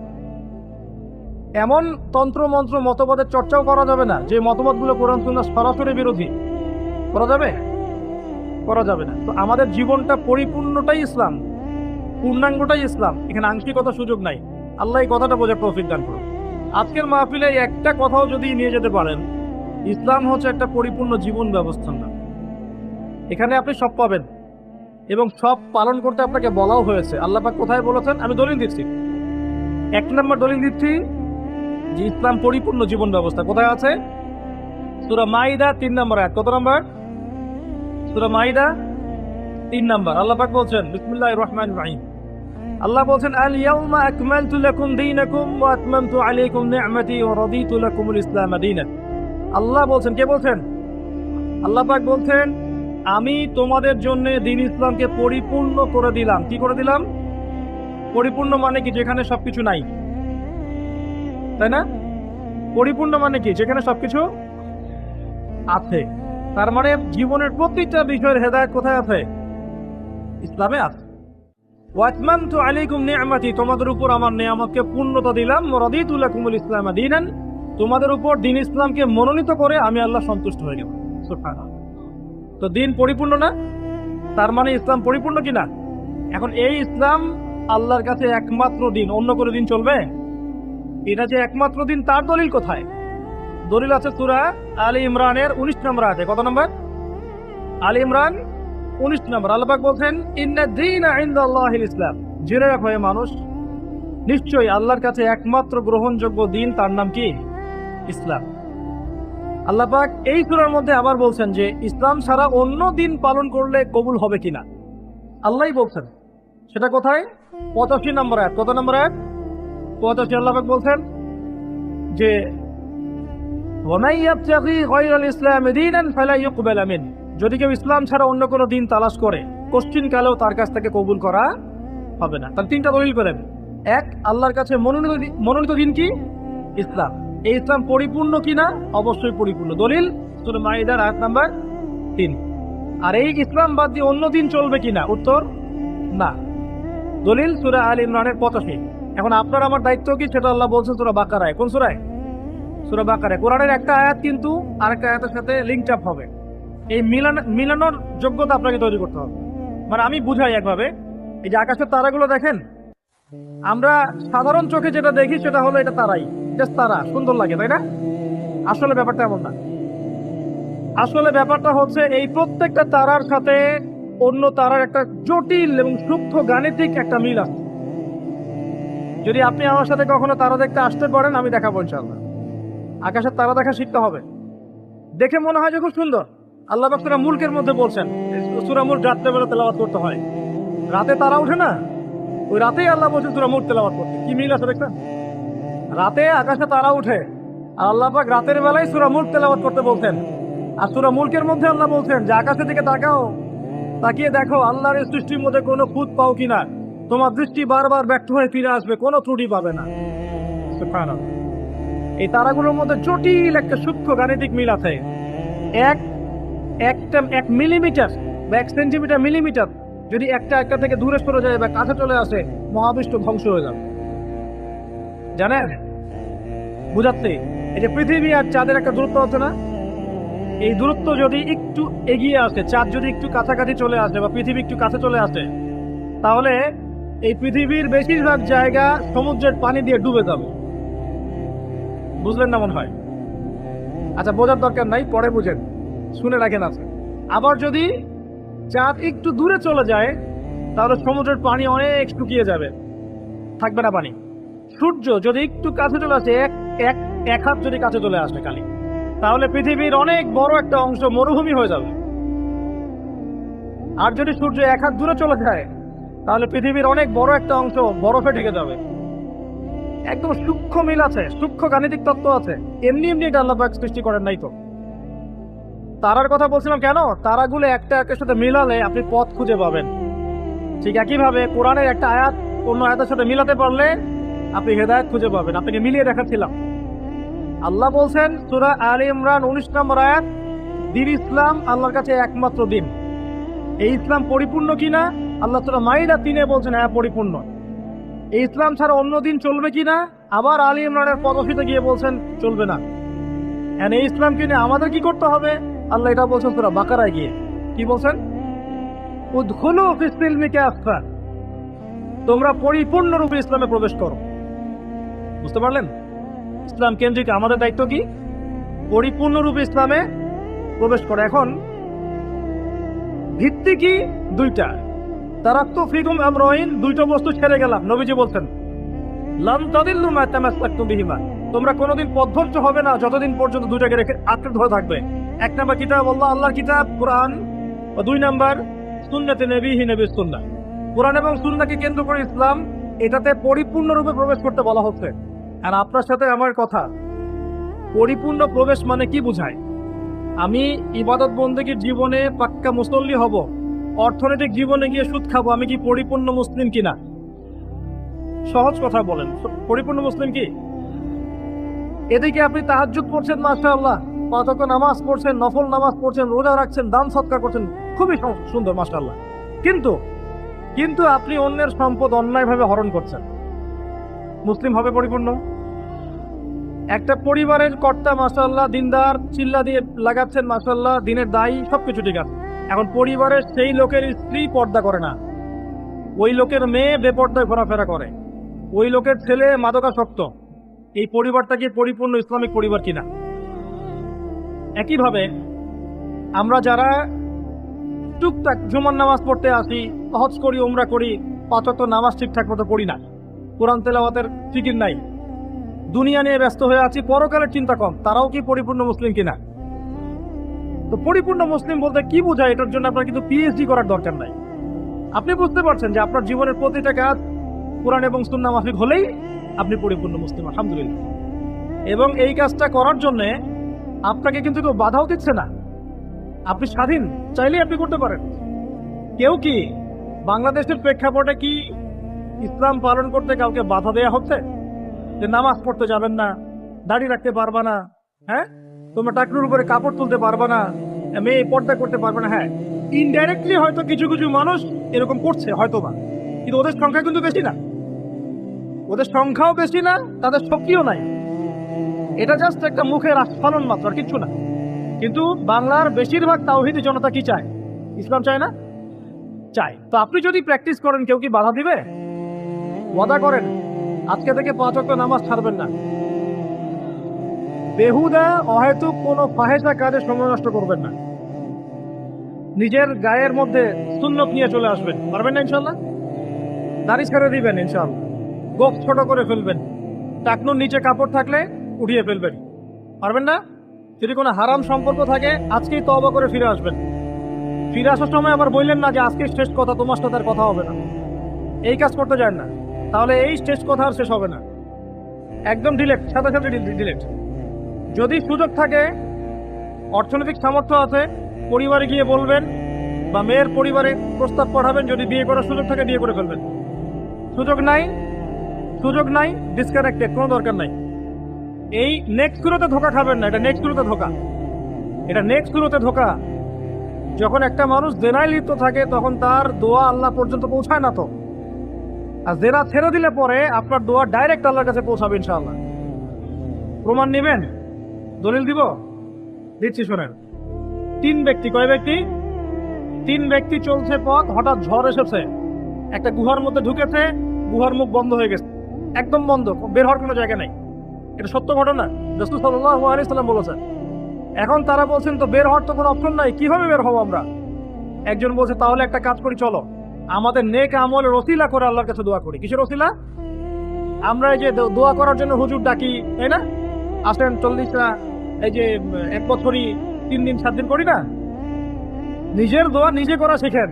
এমন তন্ত্র মন্ত্র মতবাদের চর্চাও করা যাবে না যে মতবাদগুলো কোরআন সুন্নাহ সরাসরি বিরোধী। করা যাবে? করা যাবে না। তো আমাদের জীবনটা পরিপূর্ণটাই ইসলাম, পূর্ণাঙ্গটাই ইসলাম, এখানে আংশিকতার সুযোগ নাই। আল্লাহ এই কথাটা বোঝার তৌফিক দান করুন। আজকের মাহফিলে একটা কথাও যদি নিয়ে যেতে পারেন, ইসলাম হচ্ছে একটা পরিপূর্ণ জীবন ব্যবস্থা না। এখানে আপনি সব পাবেন এবং সব পালন করতে আপনাকে বলাও হয়েছে। আল্লাহ পাক কোথায় বলেছেন? আমি দলিল দিচ্ছি, 1 নম্বর দলিল দিচ্ছি যে ইসলাম পরিপূর্ণ জীবন ব্যবস্থা। কোথায় আছে? সূরা মাইদা 3 নম্বর আয়াত। কত নম্বর? সূরা মাইদা 3 নম্বর। আল্লাহ পাক বলছেন, বিসমিল্লাহির রহমানির রহিম, আল্লাহ বলছেন, আল ইয়াউমা আকমালতু লাকুম দীনাকুম ওয়া আতমামতু আলাইকুম নি'মাতি ওয়া রাদিতু লাকুমুল ইসলাম দীনান। আল্লাহ বলছেন, কে বলছেন? আল্লাহ পাক বলছেন, আমি তোমাদের জন্য দ্বীন ইসলামকে পরিপূর্ণ করে দিলাম। কি করে দিলাম? পরিপূর্ণ মানে কি? যেখানে সবকিছু নাই, তাই না? পরিপূর্ণ মানে কি? যেখানে সবকিছু আছে। তার মানে জীবনের প্রতিটা বিষয়ের হেদায়েত কোথায় আছে? ইসলামে আছে। ওয়া আতমামতু আলাইকুম নি'মাতি, তোমাদের উপর আমার নিয়ামতকে পূর্ণতা দিলাম। ওয়া রাদিতু লাকুমুল ইসলাম দীনান, তোমাদের উপর দ্বীন ইসলামকে মনোনীত করে আমি আল্লাহ সন্তুষ্ট হয়ে গেলাম। সুবহানাল্লাহ। তো দিন পরিপূর্ণ না? তার মানে ইসলাম পরিপূর্ণ কিনা? এখন এই ইসলাম আল্লাহর কাছে একমাত্র দিন, অন্য করে দিন চলবে? এটা যে একমাত্র দিন, তার দলিল কোথায়? দলিল আছে সূরা আলী ইমরানের 19 নম্বর আয়াতে। কত নম্বর? আলী ইমরান 19 নম্বর। আল্লাহ পাক বলছেন, ইন্নাদ দীনা ইনদাল্লাহিল ইসলাম, জেনে রাখো হে মানুষ, নিশ্চয়ই আল্লাহর কাছে একমাত্র গ্রহণযোগ্য দিন, তার নাম কি? ইসলাম। আল্লাহ পাক এই সূরার মধ্যে আবার বলছেন যে ইসলাম ছাড়া অন্য দিন পালন করলে কবুল হবে কিনা, আল্লাহই বলছেন। সেটা কোথায়? 85 নম্বর আয়াত। কত নম্বর আয়াত? 85। আল্লাহ পাক বলছেন যে ওয়ামাই ইয়াবতাগি গায়রাল ইসলামি দীনান ফালা ইউকবাল মিন, যদি কেউ ইসলাম ছাড়া অন্য কোনো দিন তালাশ করে, কোশ্চিন কালেও তার কাছ থেকে কবুল করা হবে না। তার 3টা দলিল পেলেন। 1, আল্লাহর কাছে মনোনীত দিন কি? ইসলাম। এই ইসলাম পরিপূর্ণ কিনা? অবশ্যই পরিপূর্ণ। দলিল সূরা মাইদার আয়াত নাম্বার 3। আর এই ইসলাম বাদ দিয়ে অন্য দিন চলবে কিনা? উত্তর না। দলিল সূরা আলী ইমরানের 85। এখন আপনার আমার দায়িত্ব কি? সেটা আল্লাহ বলছেন সূরা বাকারায়। কোন সূরায়? সূরা বাকারায়। কোরআনের একটা আয়াত কিন্তু আরেকটা আয়াতের সাথে লিঙ্ক আপ হবে। এই মিলানোর যোগ্যতা আপনাকে তৈরি করতে হবে। মানে আমি বুঝাই একভাবে, এই যে আকাশের তারাগুলো দেখেন, আমরা সাধারণ চোখে যেটা দেখি সেটা হলো এটা তারাই, জাস্ট তারা, সুন্দর লাগে, তাই না? আসলে ব্যাপারটা এমন না। আসলে ব্যাপারটা হচ্ছে এই প্রত্যেকটা তারার সাথে অন্য তারার একটা জটিল এবং সূক্ষ্ম গাণিতিক একটা মিল আছে। যদি আপনি আমার সাথে কখনো তারা দেখতে আসতে পারেন, আমি দেখাবো ইনশাআল্লাহ। আকাশের তারা দেখা শিখতে হবে। দেখে মনে হয় যে খুব সুন্দর। আল্লাহ পাক সূরা মুলকের মধ্যে বলছেন, সূরা মুলক রাত্রেবেলা তেলাওয়াত করতে হয়, রাতে তারা ওঠে না, ওই রাতেই আল্লাহ বলছেন সূরা মুলক তেলাওয়াত করতে। কি মিল আছে দেখছেন? রাতে আকাশে তারা উঠে, আর আল্লাহ পাক রাতের বেলায় সূরা মুলক তেলাওয়াত করতে বলতেন। আর সূরা মুলকের মধ্যে আল্লাহ বলছেন যে আকাশের দিকে তাকাও, তাকিয়ে দেখো আল্লাহর এই সৃষ্টির মধ্যে কোনো খুঁত পাও কিনা, তোমার দৃষ্টি বারবার ব্যর্থ হয়ে ফিরে আসবে, কোনো ত্রুটি পাবে না। সুবহানাল্লাহ। এই তারাগুলোর মধ্যে জটিল একটা সূক্ষ্ম গাণিতিক মিল আছে। এক মিলিমিটার বা 1 সেন্টিমিটার মিলিমিটার যদি একটা থেকে দূরে সরে যায় বা কাছে চলে আসে, মহাবিশ্ব ধ্বংস হয়ে যাবে। জানেন বুঝাতে, এই যে পৃথিবী আর চাঁদের একটা দূরত্ব আছে না, এই দূরত্ব যদি একটু এগিয়ে আসে, চাঁদ যদি একটু কাছাকাছি চলে আসে বা পৃথিবী একটু কাছে চলে আসে, তাহলে এই পৃথিবীর বেশিরভাগ জায়গা সমুদ্রের পানি দিয়ে ডুবে যাবে। বুঝলেন না মনে হয়? আচ্ছা, বোঝার দরকার নাই, পরে বুঝেন, শুনে রাখেন। আছে আবার যদি চাঁদ একটু দূরে চলে যায়, তাহলে সমুদ্রের পানি অনেক শুকিয়ে যাবে, থাকবে না পানি। সূর্য যদি একটু কাছে চলে আসে, এক হাত যদি কাছে চলে আসে খালি, তাহলে পৃথিবীর অনেক বড় একটা অংশ মরুভূমি হয়ে যাবে। আর যদি সূর্য 1 হাত দূরে চলে যায়, তাহলে পৃথিবীর অনেক বড় একটা অংশ বরফে ঢেকে যাবে। একদম সূক্ষ্ম মিল আছে, সূক্ষ্ম গাণিতিক তত্ত্ব আছে। এমনি এমনি এটা আল্লাহ পাক সৃষ্টি করেন নাই তো। তারার কথা বলছিলাম কেন? তারাগুলো একটা একের সাথে মিলালে আপনি পথ খুঁজে পাবেন। ঠিক একইভাবে কোরআনের একটা আয়াত অন্য আয়াতের সাথে মিলাতে পারলে আপনি হেদায়েত খুঁজে পাবেন। আপনাকে মিলিয়ে দেখাচ্ছিলাম। আল্লাহ বলছেন সূরা আলী ইমরান 19 নম্বর আয়াত, দ্বীন ইসলাম আল্লাহর কাছে একমাত্র দিন। এই ইসলাম পরিপূর্ণ কিনা? আল্লাহ সূরা মাইদা 3-এ বলছেন হ্যাঁ পরিপূর্ণ। এই ইসলাম ছাড়া অন্য দিন চলবে কিনা? আবার আলী ইমরানের 85-তে গিয়ে বলছেন চলবে না। এই ইসলাম কিনে আমাদের কি করতে হবে? আল্লাহ এটা বলছেন সূরা বাকারায় গিয়ে। কি বলছেন? উদখুলু ফিস সিলমি কাফা, তোমরা পরিপূর্ণরূপে ইসলামে প্রবেশ করো। বুঝতে পারলেন? ইসলাম কেন্দ্রিক আমাদের দায়িত্ব কি? পরিপূর্ণরূপে ইসলামে প্রবেশ করো। এখন ভিত্তি কি? দুইটা। তারাক্তু ফিকুম আমরাইন, দুইটা বস্তু ছেড়ে গেলাম। নবীজি বলছেন লান তাদিল্লু মা তামাসসাকতুম বিহিমা, তোমরা কোনোদিন পথভ্রষ্ট হবে না যতদিন পর্যন্ত দুইটাকে রেখে আঁকড়ে ধরে থাকবে। এক নাম্বার কিতাব আল্লাহ, আল্লাহর কিতাব কোরআন, ও দুই নাম্বার সুন্নাতে নবীহি, নবীর সুন্নাহ। কোরআন এবং সুন্নাহকে কেন্দ্র করে ইসলাম, এটাতে পরিপূর্ণরূপে প্রবেশ করতে বলা হচ্ছে। আর আপনার সাথে আমার কথা, পরিপূর্ণ প্রবেশ মানে কি বোঝায়? আমি ইবাদত বন্দেগীর জীবনে পাক্কা মুসল্লি হব, অর্থনৈতিক জীবনে গিয়ে সুদ খাবো, আমি কি পরিপূর্ণ মুসলিম কিনা? সহজ কথা বলেন, পরিপূর্ণ মুসলিম কি? এদিকে আপনি তাহাজ্জুদ পড়ছেন, মাশাআল্লাহ, 5 ওয়াক্ত নামাজ পড়ছেন, নফল নামাজ পড়ছেন, রোজা রাখছেন, দান সৎকার করছেন, খুবই সুন্দর, মাশাআল্লাহ। কিন্তু কিন্তু আপনি অন্যের সম্পদ অন্যায়ভাবে হরণ করছেন, মুসলিম হবে পরিপূর্ণ? একটা পরিবারের কর্তা, মাশাআল্লাহ, দিনদার, চিল্লা দিয়ে লাগাচ্ছেন, মাশাআল্লাহ, দিনের দায়ী, সবকিছু ঠিক আছে। এখন পরিবারের সেই লোকের স্ত্রী পর্দা করে না, ওই লোকের মেয়ে বেপর্দায় ঘোরাফেরা করে, ওই লোকের ছেলে মাদকাসক্ত, এই পরিবারটা কি পরিপূর্ণ ইসলামিক পরিবার কিনা? একইভাবে আমরা যারা টুকটাক জুমার নামাজ পড়তে আসি, হজ করি, উমরা করি, 5 ওয়াক্ত নামাজ ঠিকঠাক মতো পড়ি না, কোরআন তেলাওয়াতের ফিকির নাই, দুনিয়া নিয়ে ব্যস্ত হয়ে আছি, পরকালের চিন্তা কম, তারাও কি পরিপূর্ণ মুসলিম কিনা? তো পরিপূর্ণ মুসলিম বলতে কি বোঝায়, এটার জন্য আপনার কিন্তু পিএইচডি করার দরকার নাই। আপনি বুঝতে পারছেন যে আপনার জীবনের প্রতিটা কাজ কোরআন এবং সুন্নাহ মাফিক হলেই আপনি পরিপূর্ণ মুসলিম, আলহামদুলিল্লাহ। এবং এই কাজটা করার জন্য আপনাকে কিন্তু কেউ বাধাও দিচ্ছে না, আপনি স্বাধীন, চাইলেই আপনি করতে পারেন। কেউ কি বাংলাদেশের প্রেক্ষাপটে কি ইসলাম পালন করতে কাউকে বাধা দেয়া হচ্ছে যে নামাজ পড়তে যাবেন না, দাড়ি রাখতে পারবা না, হ্যাঁ, তোমরা টাকনুর উপরে কাপড় তুলতে পারবা না, মেয়ে পর্দা করতে পারবে না? হ্যাঁ, ইনডাইরেক্টলি হয়তো কিছু কিছু মানুষ এরকম করছে হয়তো বা, কিন্তু ওদের সংখ্যা কিন্তু বেশি না, ওদের সংখ্যাও বেশি না, তাদের শক্তিও নাই। এটা জাস্ট একটা মুখের আস্ফালন মাত্র, আর কিচ্ছু না। কিন্তু বাংলার বেশিরভাগ তাওহীদি জনতা কি চায়? ইসলাম চায় না? চায়। তো আপনি যদি প্র্যাকটিস করেন, কেউ কি বাধা দিবে? ওয়াদা করেন আজকে থেকে 5 ওয়াক্ত নামাজ ছাড়বেন না, বেহুদা অহেতুক কোনো ফাহেসা কাজে সময় নষ্ট করবেন না, নিজের গায়ের মধ্যে সুন্নত নিয়ে চলে আসবেন, পারবেন না ইনশাল্লাহ? দাড়ি ছেড়ে দিবেন ইনশাল্লাহ, গোফ ছোট করে ফেলবেন, টাকনুর নিচে কাপড় থাকলে উঠিয়ে ফেলবেন, পারবেন না? যদি কোনো হারাম সম্পর্ক থাকে আজকেই তওবা করে ফিরে আসবেন। ফিরে আসার সময় আবার বললেন না যে আজকে শেষ কথা, তোমার সাথে আর কথা হবে না, এই কাজ করতে যান না, তাহলে এই শেষ কথা আর শেষ হবে না, একদম ডিলেট, সাথে সাথে ডিলেট। যদি সুযোগ থাকে, অর্থনৈতিক সামর্থ্য আছে, পরিবারে গিয়ে বলবেন বা মেয়ের পরিবারে প্রস্তাব পাঠাবেন, যদি বিয়ে করার সুযোগ থাকে বিয়ে করে ফেলবেন। সুযোগ নাই, ডিসকানেক্টেড, কোনো দরকার নাই। এই নেক্সট গুলোতে ধোকা খাবেন না, এটা নেক্সট গুলোতে ধোকা। যখন একটা মানুষ জেনায় লিপ্ত থাকে তখন তার দোয়া আল্লাহ পর্যন্ত পৌঁছায় না তো, আর জেনা ছেড়ে দিলে পরে আপনার দোয়া ডাইরেক্ট আল্লাহর কাছে পৌঁছাবে ইনশাআল্লাহ। প্রমাণ নেবেন? দলিল দিব? দিচ্ছি, শোনেন। 3 ব্যক্তি, কয় ব্যক্তি? 3 ব্যক্তি চলছে পথ, হঠাৎ ঝড় এসেছে, একটা গুহার মধ্যে ঢুকেছে, গুহার মুখ বন্ধ হয়ে গেছে, একদম বন্ধ, বের হওয়ার কোনো জায়গা নাই। এটা সত্য ঘটনা, রাসূল সাল্লাল্লাহু আলাইহি সাল্লাম বলেছেন। এখন তারা বলছেন তো বের হওয়ার তো কোনো অপশন নাই, কিভাবে বের হবো আমরা? একজন বলছে তাহলে একটা কাজ করি, চলো আমাদের নেক আমলের ওসিলা করে আল্লাহর কাছে দোয়া করি। কিসের ওসিলা? আমরা এই যে দোয়া করার জন্য হুজুর ডাকি, তাই না? আসেন 40টা, এই যে 1 বছরই 3 দিন 7 দিন করি না, নিজের দোয়া নিজে করা শিখেন।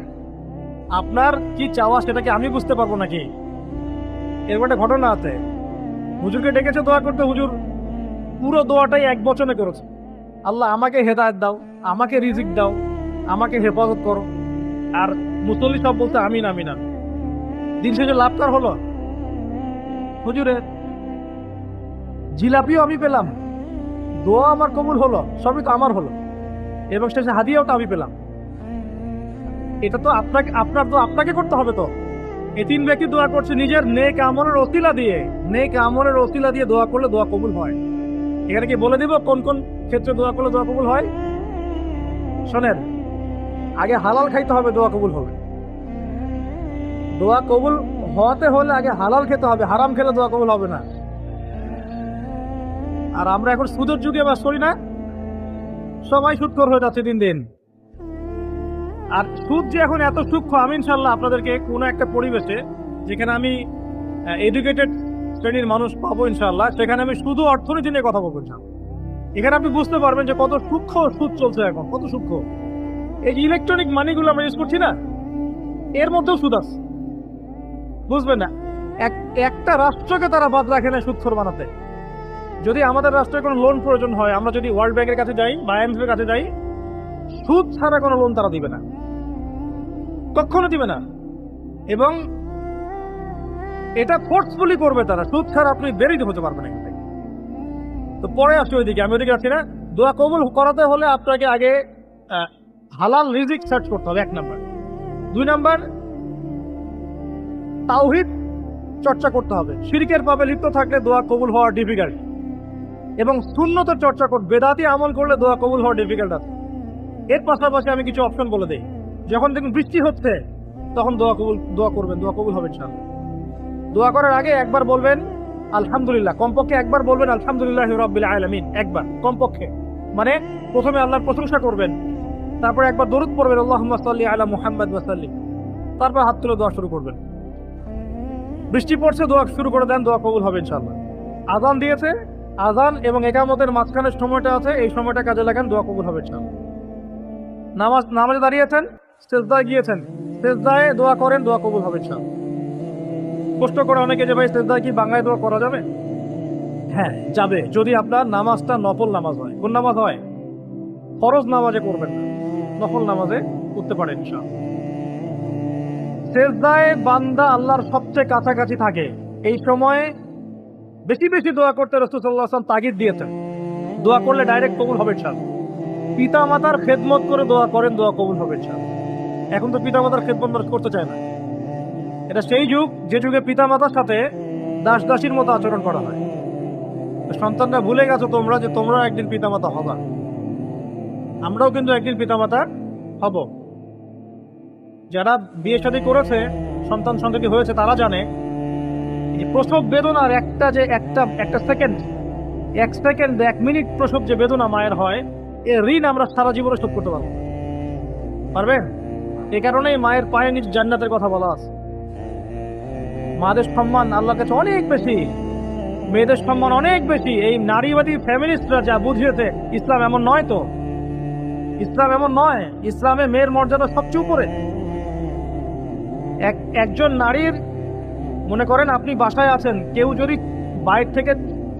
আপনার কি চাওয়া সেটাকে আমি বুঝতে পারবো নাকি? এরকম একটা ঘটনা আছে, হুজুরকে ডেকেছে দোয়া করতে, হুজুর পুরো দোয়াটাই 1 বচনে করেছে, আল্লাহ আমাকে হেদায়েত দাও, আমাকে রিজিক দাও, আমাকে হেফাজত করো। আর মুসল্লি সব বলতে আমিন আমিন আমিন। দিন শেষে লাভকার হলো হুজুরের, জিলাপিও আমি পেলাম, দোয়া আমার কবুল হলো, সবই তো আমার হলো, এবং শেষে হাদিয়াও তো আমি পেলাম। এটা তো আপনাকে করতে হবে। তো এই 3 ব্যক্তি দোয়া করছে নিজের নেক আমলের ওসিলা দিয়ে দোয়া করলে দোয়া কবুল হয়। এখানে কি বলে দিব কোন কোন ক্ষেত্রে দোয়া করলে দোয়া কবুল হয়? শোনেন, আগে হালাল খাইতে হবে, দোয়া কবুল হবে। দোয়া কবুল হওয়াতে হলে আগে হালাল খেতে হবে, হারাম খেলে দোয়া কবুল হবে না। আর আমরা এখন সুদের যুগে বাস করি না, সবাই সুদখোর হয়ে যাচ্ছে দিন দিন। আর সুদ যে এখন এত সূক্ষ্ম, আমি ইনশাল্লাহ আপনাদেরকে কোনো একটা পরিবেশে যেখানে আমি এডুকেটেড শ্রেণীর মানুষ পাবো ইনশাল্লাহ, সেখানে আমি শুধু অর্থনীতি নিয়ে কথা বলবো ইনশাল্লাহ। এখানে আপনি বুঝতে পারবেন যে কত সূক্ষ্ম সুদ চলছে এখন, কত সূক্ষ্ম। এই ইলেকট্রনিক মানিগুলো আমরা ইউজ করছি না, এর মধ্যেও সুদ আছে, বুঝবেন না। একটা রাষ্ট্রকে তারা বাদ রাখে না সুদখোর বানাতে। যদি আমাদের রাষ্ট্রের কোনো লোন প্রয়োজন হয়, আমরা যদি ওয়ার্ল্ড ব্যাংকের কাছে যাই বা IMF এর কাছে যাই, সুদ ছাড়া কোনো লোন তারা দিবে না, কখনো দিবে না। এবং এটা ফোর্সফুলি করবে তারা, সুদ ছাড়া আপনি বেরিয়ে হতে পারবেন এখান থেকে। তো পরে আসছে ওইদিকে, আমি ওইদিকে আসছি না। দোয়া কবুল করাতে হলে আপনাকে আগে হালাল রিজিক সার্চ করতে হবে, 1 নাম্বার। 2 নাম্বার, তাওহীদ চর্চা করতে হবে। শিরকের পাপে লিপ্ত থাকলে দোয়া কবুল হওয়া ডিফিকাল্ট। এবং সুন্নতের চর্চা করতে, বেদাতি আমল করলে দোয়া কবুল হওয়া ডিফিকাল্ট আছে। এর পাশাপাশি আমি কিছু অপশন বলে দিই। যখন দেখুন বৃষ্টি হচ্ছে, তখন দোয়া করবেন, দোয়া কবুল হবে ইনশাআল্লাহ। দোয়া করার আগে একবার বলবেন আলহামদুলিল্লাহ, কমপক্ষে একবার বলবেন আলহামদুলিল্লাহ রাব্বিল আলামিন, একবার কমপক্ষে। মানে প্রথমে আল্লাহর প্রশংসা করবেন, তারপর একবার দরুদ পড়বেন আল্লাহুম্মা সাল্লি আলা মুহাম্মাদ ওয়া সাল্লিম, তারপর হাত তুলে দোয়া শুরু করবেন। বৃষ্টি পড়ছে, দোয়া শুরু করে দেন, দোয়া কবুল হবে ইনশাআল্লাহ। আযান দিয়েছে, আযান এবং ইকামতের মাঝখানের সময়টা আছে, এই সময়টা কাজে লাগান, দোয়া কবুল হবে ইনশাআল্লাহ। নামাজে দাঁড়িয়েছেন, সিজদায় গিয়েছেন, সিজদায় দোয়া করেন, দোয়া কবুল হবে ইনশাআল্লাহ। প্রশ্ন করে অনেকে যে ভাই সিজদায় কি বাংলায় দোয়া করা যাবে? হ্যাঁ যাবে, যদি আপনার নামাজটা নফল নামাজ হয়। কোন নামাজ হয়? ফরজ নামাজে করবেন না, নফল নামাজে করতে পারেন ইনশাআল্লাহ। সিজদায় বান্দা আল্লাহর সবচেয়ে কাছাকাছি থাকে, এই সময়ে বেশি বেশি দোয়া করতে রাসূল সাল্লাল্লাহু আলাইহি ওয়াসাল্লাম তাগিদ দিয়েছেন। দোয়া করলে ডাইরেক্ট কবুল হবে ইনশাআল্লাহ। পিতা মাতার খেদমত করে দোয়া করেন, দোয়া কবুল হবে ইনশাআল্লাহ। এখন তো পিতা মাতার খেদমত করতে চায় না। এটা সেই যুগ যে যুগে পিতা মাতার সাথে দাস দাসীর মতো আচরণ করা হয়। সন্তানরা ভুলে গেছো তোমরা যে তোমরা একদিন পিতা মাতা হবা। আমরাও কিন্তু একদিন পিতা মাতা হব। যারা বিয়ে শাদী করেছে, সন্তান সন্ততি হয়েছে, তারা জানে যে প্রসব বেদনার একটা সেকেন্ড, 1 মিনিট প্রসব যে বেদনা মায়ের হয়, এর ঋণ আমরা সারা জীবনে শোধ করতে পারবেন? এই কারণেই মায়ের পায়ে নিজ জান্নাতের কথা বলা আছে। মাদের সম্মান আল্লাহর কাছে অনেক বেশি, মেয়েদের সম্মান অনেক বেশি। এই নারীবাদী ফ্যামিলিস্টরা যা বুঝিয়েছে, ইসলাম এমন নয়। তো ইসলাম এমন নয়, ইসলামে মেয়ের মর্যাদা সবচেয়ে উপরে। একজন নারীর, মনে করেন আপনি বাসায় আছেন, কেউ যদি বাইরে থেকে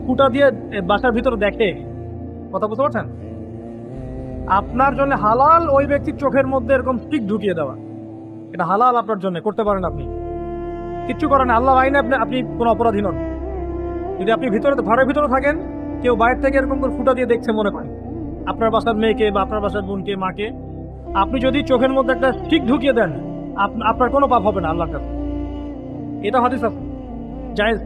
ফুটা দিয়ে বাসার ভিতরে দেখে, কথা বুঝতে পারছেন? আপনার জন্য হালাল ওই ব্যক্তির চোখের মধ্যে এরকম স্টিক ঢুকিয়ে দেওয়া, এটা হালাল আপনার জন্য, করতে পারেন আপনি, কিচ্ছু করেন। আল্লাহর আইনে আপনি কোনো অপরাধী নন। যদি আপনি ঘরের ভিতরে থাকেন, কেউ বাইরে থেকে এরকম করে ফুটা দিয়ে দেখছে, মনে করেন আপনার বাসার মেয়েকে বা আপনার বাসার বোনকে, মাকে, আপনি যদি চোখের মধ্যে একটা স্টিক ঢুকিয়ে দেন, আপনার কোনো পাপ হবে না আল্লাহর কাছে। এটা হাদিস আছে, জায়েজ।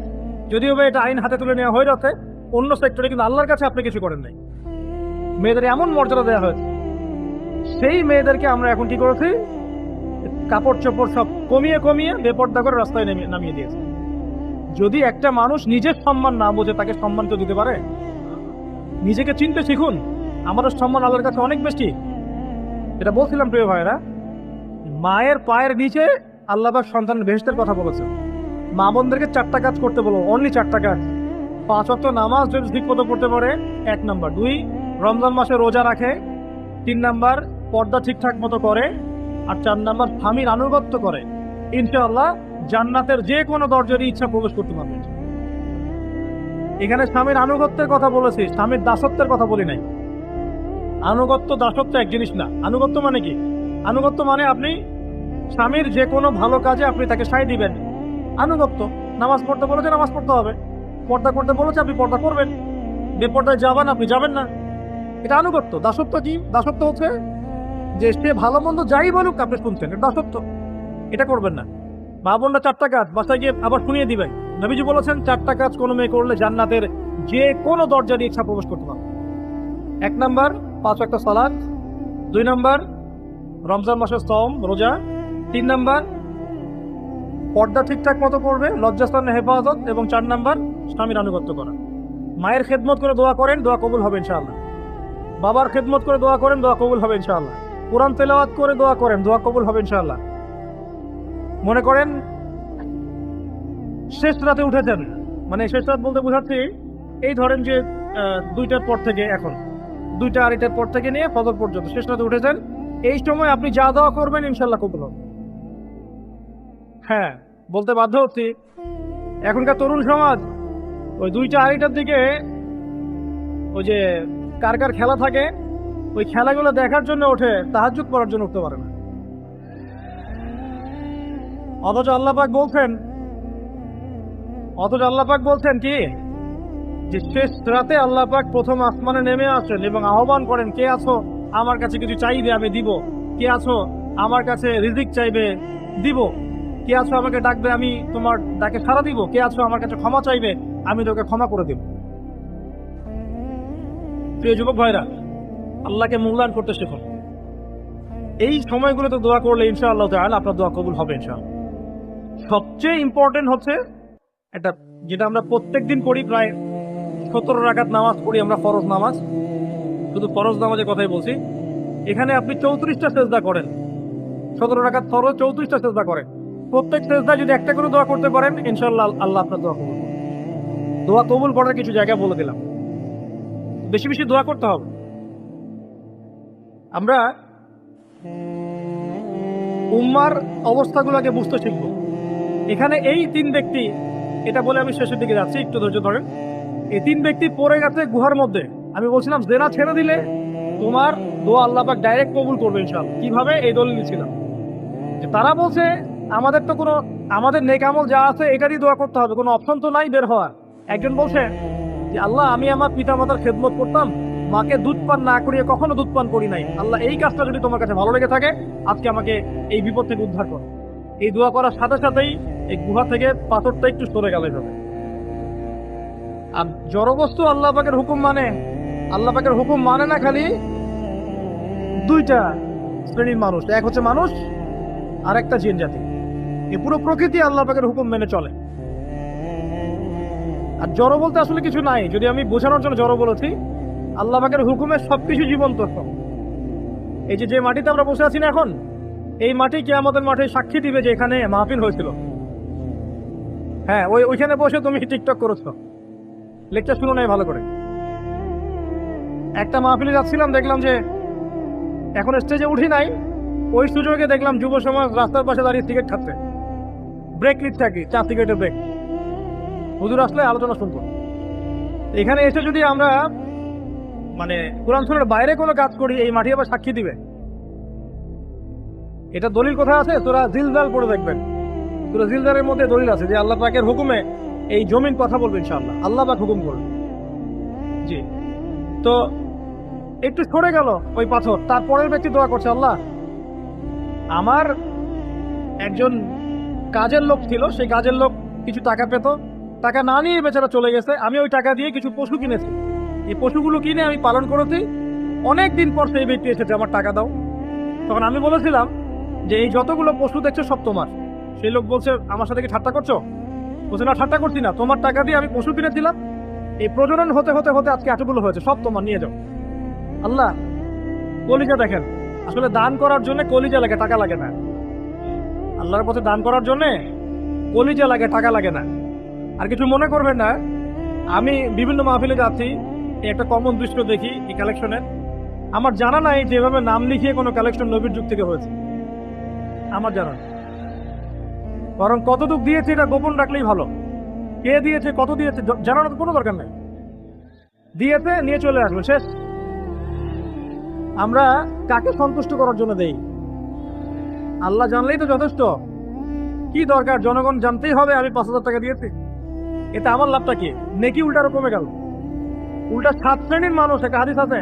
যদিও বা এটা আইন হাতে তুলে নেওয়া হয়ে যাচ্ছে অন্য সেক্টরে, কিন্তু আল্লাহর কাছে আপনি কিছু করেন নাই। মেয়েদের এমন মর্যাদা দেওয়া হয়েছে, সেই মেয়েদেরকে আমরা এখন কি করেছি, কাপড় চোপড় সব কমিয়ে বেপর্দা করে রাস্তায় নামিয়ে দিয়েছে। যদি একটা মানুষ নিজের সম্মান না বোঝে, তাকে সম্মান তো দিতে পারে? নিজেকে চিনতে শিখুন। আমাদের সম্মান আল্লাহর কাছে অনেক বেশি। এটা বলছিলাম প্রিয় ভাইরা, মায়ের পায়ের নিচে আল্লাহ পাক সন্তানের বেহেশতের কথা বলেছে। মা বোনদেরকে 4টা কাজ করতে বলো, অনলি 4টা কাজ। 5 ওয়াক্ত নামাজ যদি ঠিক মতো পড়তে পারে, 1 নাম্বার। 2, রমজান মাসে রোজা রাখে। 3 নাম্বার, পর্দা ঠিকঠাক মতো করে। আর 4 নাম্বার, স্বামীর আনুগত্য করে। ইনশাআল্লাহ জান্নাতের যে কোনো দরজারই ইচ্ছা প্রবেশ করতে পারবে। এখানে স্বামীর আনুগত্যের কথা বলেছি, স্বামীর দাসত্বের কথা বলি নাই। আনুগত্য দাসত্ব এক জিনিস না। আনুগত্য মানে কি? আনুগত্য মানে আপনি স্বামীর যে কোনো ভালো কাজে আপনি তাকে সায় দিবেন, আনুগত্য। নামাজ পড়তে বলেছে, নামাজ পড়তে হবে। পর্দা করতে বলেছে, আপনি পর্দা করবেন। বেপর্দায় যাবেন, আপনি যাবেন না। এটা আনুগত্য। দাসত্ব কি? দাসত্ব হচ্ছে যে সে ভালো মন্দ যাই বলুক আপনি শুনছেন, এটা দাসত্ব। এটা করবেন না। মা বোনরা 4টা কাজ বাসায় গিয়ে আবার শুনিয়ে দিবেন। নবীজি বলেছেন 4টা কাজ কোনো মেয়ে করলে জান্নাতের যে কোনো দরজা দিয়ে ইচ্ছা প্রবেশ করতে পারবে। 1 নাম্বার, 5 ওয়াক্ত সালাত। 2 নাম্বার, রমজান মাসের সওম রোজা। 3 নাম্বার, পর্দা ঠিকঠাক মতো করবে, লজ্জাস্থানে হেফাজত, এবং 4 নাম্বার স্বামীর আনুগত্য করা। মায়ের খেদমত করে দোয়া করেন, দোয়া কবুল হবে ইনশাআল্লাহ। বাবার খেদমত করে দোয়া করেন, দোয়া কবুল হবে ইনশাআল্লাহ। কোরআন তেলাওয়াত করে দোয়া করেন, দোয়া কবুল হবে ইনশাআল্লাহ। মনে করেন শেষ রাতে উঠেছেন, মানে শেষ রাত বলতে বোঝাচ্ছি এই ধরেন যে 2টার পর থেকে, এখন 2টা 2:30টার পর থেকে নিয়ে ফজর পর্যন্ত শেষ রাতে উঠেছেন, এই সময় আপনি যা দোয়া করবেন ইনশাআল্লাহ কবুল হবে। হ্যাঁ, বলতে বাধ্য হচ্ছি, এখনকার তরুণ সমাজ ওই 2টা 2:30টার দিকে ওই যে কার কার খেলা থাকে, ওই খেলাগুলো দেখার জন্য ওঠে, তাহাজ্জুদ পড়ার জন্য উঠতে পারে না। অথচ আল্লাহ পাক বলছেন কি, যে শেষ রাতে আল্লাহ পাক প্রথম আসমানে নেমে আসেন এবং আহ্বান করেন, কে আছো আমার কাছে কিছু চাইবে আমি দিব, কে আছো আমার কাছে রিজিক চাইবে দিব, কে আছো আমাকে ডাকবে আমি তোমার ডাকে সাড়া দিব, কে আছো আমার কাছে ক্ষমা চাইবে আমি তোকে ক্ষমা করে দেব। প্রিয় যুবক ভাইরা, আল্লাহকে মূল্যায়ন করতে শেখুন। এই সময়গুলোতে দোয়া করলে ইনশাআল্লাহ তাআলা আপনার দোয়া কবুল হবে ইনশাআল্লাহ। সবচেয়ে ইম্পর্টেন্ট হচ্ছে এটা, যেটা আমরা প্রত্যেকদিন পড়ি, প্রায় 17 রাকাত নামাজ পড়ি আমরা, ফরজ নামাজ, শুধু ফরজ নামাজের কথাই বলছি। এখানে আপনি 34টা সেজদা করেন, 17 রাকাত ফরজ, 34টা সেজদা করেন। প্রত্যেক সেজদা যদি একটা করে দোয়া করতে পারেন ইনশাআল্লাহ আল্লাহ আপনার দোয়া কবুল করবেন। দোয়া কবুল করার কিছু জায়গা বলে দিলাম, বেশি বেশি দোয়া করতে হবে। আমরা উম্মার অবস্থাগুলোকে বুঝতে শিখব। এখানে এই 3 ব্যক্তি, এটা বলে আমি শেষের দিকে যাচ্ছি, একটু ধৈর্য ধরেন। এই 3 ব্যক্তি পড়ে গেছে গুহার মধ্যে। আমি বলছিলাম জেনা ছেড়ে দিলে তোমার দোয়া আল্লাহ পাক ডাইরেক্ট কবুল করবে ইনশাআল্লাহ। কিভাবে? এই দলিল ছিলাম যে তারা বলছে আমাদের তো কোনো, আমাদের নেক আমল যা আছে এটারই দোয়া করতে হবে, কোনো অপশন তো নাই বের হওয়ার। একজন বলছে যে আল্লাহ আমি আমার পিতা মাতার খেদমত করতাম, মাকে দুধ পান না করিয়ে কখনো দুধ পান করি নাই, আল্লাহ এই কাজটা যদি তোমার কাছে ভালো লেগে থাকে আজকে আমাকে এই বিপদ থেকে উদ্ধার করো। এই দোয়া করার সাথে সাথেই এই গুহা থেকে পাথরটা একটু সরে গেলে যাবে। আর জড়বস্তু আল্লাহ পাকের হুকুম মানে, আল্লাহ পাকের হুকুম মানে না খালি 2টা শ্রেণীর মানুষ, এক হচ্ছে মানুষ আর একটা জিন জাতি। এই পুরো প্রকৃতি আল্লাহ পাকের হুকুম মেনে চলে। আর জড় বলতে আসলে কিছু নাই, যদি আমি বোঝানোর জন্য জড় বলেছি, আল্লাহ পাকের হুকুমে সবকিছু জীবন্ত। এই যে মাটিতে আমরা বসে আছি না এখন, এই মাটি কিয়ামতের মাঠে সাক্ষী দিবে যে এখানে মাহফিল হয়েছিল। হ্যাঁ, ওইখানে বসে তুমি টিকটক করেছো, লেকচার শুনো নাই ভালো করে। একটা মাহফিলে যাচ্ছিলাম, দেখলাম যে এখন স্টেজে উঠি নাই, ওই সুযোগে দেখলাম যুব সমাজ রাস্তার পাশে দাঁড়িয়ে সিগারেট খাচ্ছে, ব্রেক নিচ্ছে আর কি, 4 সিগারেটের ব্রেক। হুজুর আসলে আলোচনা শুনবো। এখানে এসে যদি আমরা মানে কোরআন সুন্নাহর বাইরে কোনো কাজ করি, এই মাটি আবার সাক্ষী দিবে। এটা দলিল কোথায় আছে? তোরা জিলজাল পড়ে দেখবেন, তোরা জিলজালের মধ্যে দলিল আছে যে আল্লাহ পাকের হুকুমে এই জমিন কথা বলবে ইনশাআল্লাহ, আল্লাহ পাক হুকুম করবে। জি, তো একটু সরে গেল ওই পাথর, তারপরের ব্যক্তি দোয়া করছে, আল্লাহ আমার একজন কাজের লোক ছিল, সেই কাজের লোক কিছু টাকা পেত, টাকা না নিয়ে বেচারা চলে গেছে, আমি ওই টাকা দিয়ে কিছু পশু কিনেছি, এই পশুগুলো কিনে আমি পালন করেছি, অনেক দিন পর সেই ব্যক্তি এসেছে আমার টাকা দাও। তখন আমি বলেছিলাম যে এই যতগুলো পশু দেখছো সব তোমার। সেই লোক বলছে আমার সাথে কি ঠাট্টা করছো? বলছে না, ঠাট্টা করছি না, তোমার টাকা দিয়ে আমি পশু কিনেছিলাম, এই প্রজনন হতে হতে হতে আজকে এতগুলো হয়েছে, সব তোমার, নিয়ে যাও। আল্লাহ, কলিজা দেখেন, আসলে দান করার জন্য কলিজা লাগে, টাকা লাগে না। আল্লাহর পথে দান করার জন্য কলিজা লাগে, টাকা লাগে না। আর কিছু মনে করবেন না, আমি বিভিন্ন মাহফিলে যাচ্ছি, একটা কমন দৃশ্য দেখি এই কালেকশনের। আমার জানা নাই যেভাবে নাম লিখিয়ে কোনো কালেকশন নবীর যুগ থেকে হয়েছে, আমার জানা নেই। বরং কতটুক দিয়েছে এটা গোপন রাখলেই ভালো। কে দিয়েছে, কত দিয়েছে জানানোর কোনো দরকার নেই, দিয়েছে নিয়ে চলে আসবে, শেষ। আমরা কাকে সন্তুষ্ট করার জন্য দেই? আল্লাহ জানলেই তো যথেষ্ট, কি দরকার জনগণ জানতেই হবে আমি 5,000 টাকা দিয়েছি? এটা আমার লাভটা কি? নেকি উল্টারও কমে গেল। উল্টা 7 শ্রেণীর মানুষ, একটা হাদিস আছে,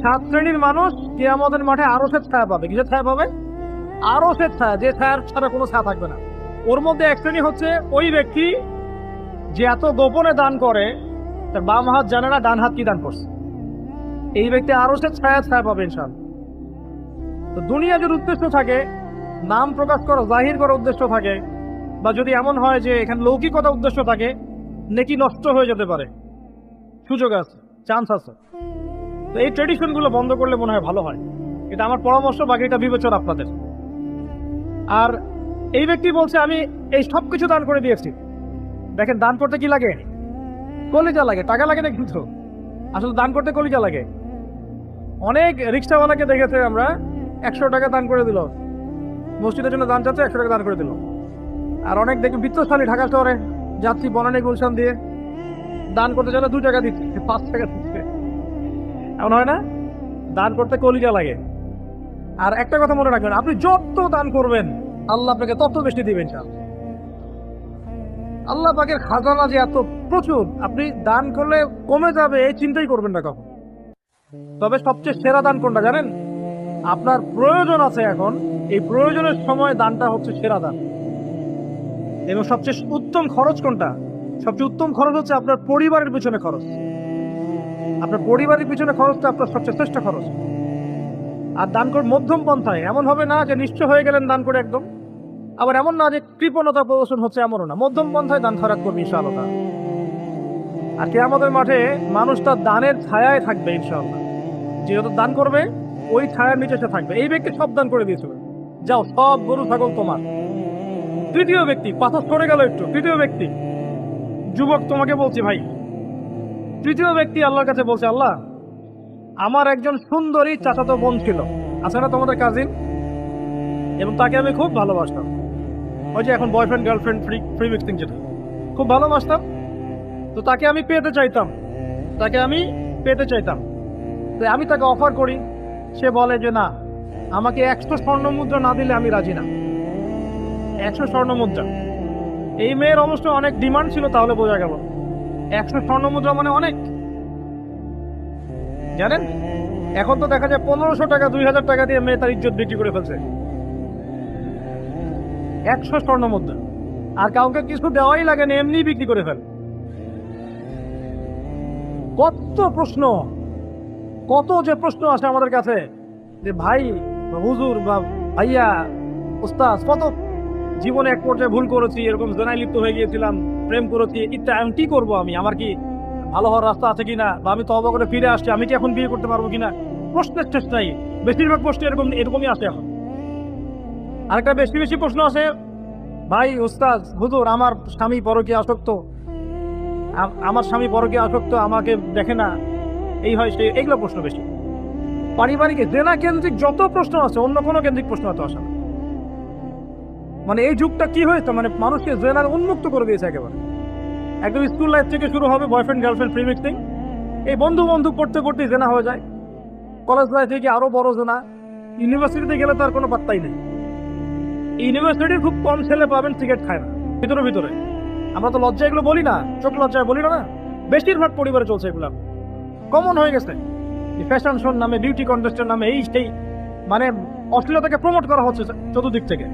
7 শ্রেণীর মানুষ কিয়ামতের মাঠে আরশের ছায়া পাবে। কিসের ছায়া পাবে? আরশের ছায়া, যে ছায়ার ছাড়া কোনো ছায়া থাকবে না। ওর মধ্যে এক শ্রেণী হচ্ছে ওই ব্যক্তি যে এত গোপনে দান করে, তার বাম হাত জানে না ডান হাত কি দান করছে। এই ব্যক্তি আরশের ছায়া পাবে ইনশাআল্লাহ। তো দুনিয়া যদি উদ্দেশ্য থাকে, নাম প্রকাশ করা, জাহির করার উদ্দেশ্য থাকে, বা যদি এমন হয় যে এখানে লৌকিকতা উদ্দেশ্য থাকে, নেকি নষ্ট হয়ে যেতে পারে, সুযোগ আছে, চান্স আছে। তো এই ট্রেডিশনগুলো বন্ধ করলে মনে হয় ভালো হয়। এটা আমার পরামর্শ, বাকিটা বিবেচনা আপনাদের। আর এই ব্যক্তি বলছে আমি এই সব কিছু দান করে দিয়েছি। দেখেন, দান করতে কি লাগে? কলিজা লাগে, টাকা লাগে না কিন্তু। আসলে দান করতে কলিজা লাগে। অনেক রিক্সাওয়ালাকে দেখেছে আমরা, 100 টাকা দান করে দিল, মসজিদের জন্য দান চাচ্ছে, 100 টাকা দান করে দিল। আর অনেক দেখি বিত্তশালী ঢাকা শহরে যাত্রী বনানী গুলশান দিয়ে দান করতে চাইলে 2 টাকা দিচ্ছে, 5 টাকা দিচ্ছে। এমন হয় না? দান করতে কলিজা লাগে। আর একটা কথা মনে রাখবেন, আপনি যত দান করবেন আল্লাহ আপনাকে তত বেশি দিবেন। আল্লাহ পাকের খাজানা যে এত প্রচুর, আপনি দান করলে কমে যাবে এই চিন্তাই করবেন না কখন। তবে সবচেয়ে সেরা দান কোনটা জানেন? আপনার প্রয়োজন আছে এখন, এই প্রয়োজনের সময় দানটা হচ্ছে সেরা দান। এবং সবচেয়ে উত্তম খরচ কোনটা? সবচেয়ে উত্তম খরচ হচ্ছে আপনার পরিবারের পিছনে খরচ। আপনার পরিবারের পিছনে খরচটা আপনার সবচেয়ে শ্রেষ্ঠ খরচ। আর দান করে মধ্যম পন্থায়, এমন হবে না যে নিঃস্ব হয়ে গেলেন দান করে একদম, আবার এমন না যে কৃপণতা প্রদর্শন হচ্ছে, এমনও না। মধ্যম পন্থায় দান খরচ করবে ইনশাআল্লাহ। আর কিয়ামতের মাঠে মানুষ তার দানের ছায়ায় থাকবে ইনশাআল্লাহ। যে যত দান করবে ওই ছায়ার নিচে সে থাকবে। এই ব্যক্তি সব দান করে দিয়েছিল, যাও সব গরু ছাগল তোমার। তৃতীয় ব্যক্তি, পাথর সরে গেল একটু। তৃতীয় ব্যক্তি, যুবক তোমাকে বলছি ভাই, তৃতীয় ব্যক্তি আল্লাহর কাছে বলছে, আল্লাহ আমার একজন সুন্দরী চাচাতো বোন ছিল, আছে না তোমাদের কাজিন, এবং তাকে আমি খুব ভালোবাসতাম। ওই যে এখন বয়ফ্রেন্ড গার্লফ্রেন্ড ফ্রি মিক্সিং, যেটা খুব ভালোবাসতাম। তো তাকে আমি পেতে চাইতাম, তো আমি তাকে অফার করি। সে বলে যে না, আমাকে 100 স্বর্ণ মুদ্রা না দিলে আমি রাজি না। 100 স্বর্ণ মুদ্রা। এই মেয়ের অবশ্য অনেক ডিমান্ড ছিল, তাহলে বোঝা গেল 100 স্বর্ণ মুদ্রা মানে অনেক। জানেন, এখন তো দেখা যায় 1500 টাকা 2000 টাকা দিয়ে মেয়ে তার ইজ্জত বিক্রি করে ফেলছে। 100 স্বর্ণ মুদ্রা, আর কাউকে কিছু দেওয়াই লাগে না, এমনি বিক্রি করে ফেল। কত প্রশ্ন, কত যে প্রশ্ন আসে আমাদের কাছে যে ভাই বা হুজুর বা ভাইয়া উস্তাদ, কত জীবনে এক পর্যায়ে ভুল করেছি, এরকম জেনায় লিপ্ত হয়ে গিয়েছিলাম, প্রেম করেছি, ইত্যা আমি কি করবো, আমার কি ভালো হওয়ার রাস্তা আছে কিনা, বা আমি তওবা করে ফিরে আসছি, আমি কি এখন বিয়ে করতে পারবো কিনা। প্রশ্নের শেষ নাই। বেশিরভাগ প্রশ্ন এরকমই আসে এখন। আরেকটা বেশি বেশি প্রশ্ন আসে, ভাই উস্তাদ হুজুর আমার স্বামী পরকীয়া আসক্ত, আমাকে দেখে না, এই হয় সেই, এইগুলো প্রশ্ন বেশি। পারিবারিক জেনা কেন্দ্রিক যত প্রশ্ন আছে, অন্য কোনো কেন্দ্রিক প্রশ্ন এত আসে না। মানে এই যুগটা কি হয়েছে, মানে মানুষকে জেনার উন্মুক্ত করে দিয়েছে একেবারে। একদম স্কুল লাইফ থেকে শুরু হবে বয়ফ্রেন্ড গার্লফ্রেন্ড প্রি মিক্সিং, এই বন্ধু বন্ধু পড়তে পড়তে জেনা হয়ে যায়। কলেজ লাইফ থেকে আরো বড় জেনা। ইউনিভার্সিটিতে গেলে তো আর কোনো পাত্তাই নেই। ইউনিভার্সিটির খুব কম ছেলে পাবেন সিগারেট খায় না ভিতরে। আমরা তো লজ্জা এগুলো বলি না, চোখ লজ্জায় বলি না। বেশিরভাগ পরিবারে চলছে এগুলো, কমন হয়ে গেছে। ফ্যাশন শোর নামে, বিউটি কন্টেস্টের নামে এই সেই, মানে অশ্লীলতাকে প্রমোট করা হচ্ছে চতুর্দিক থেকে।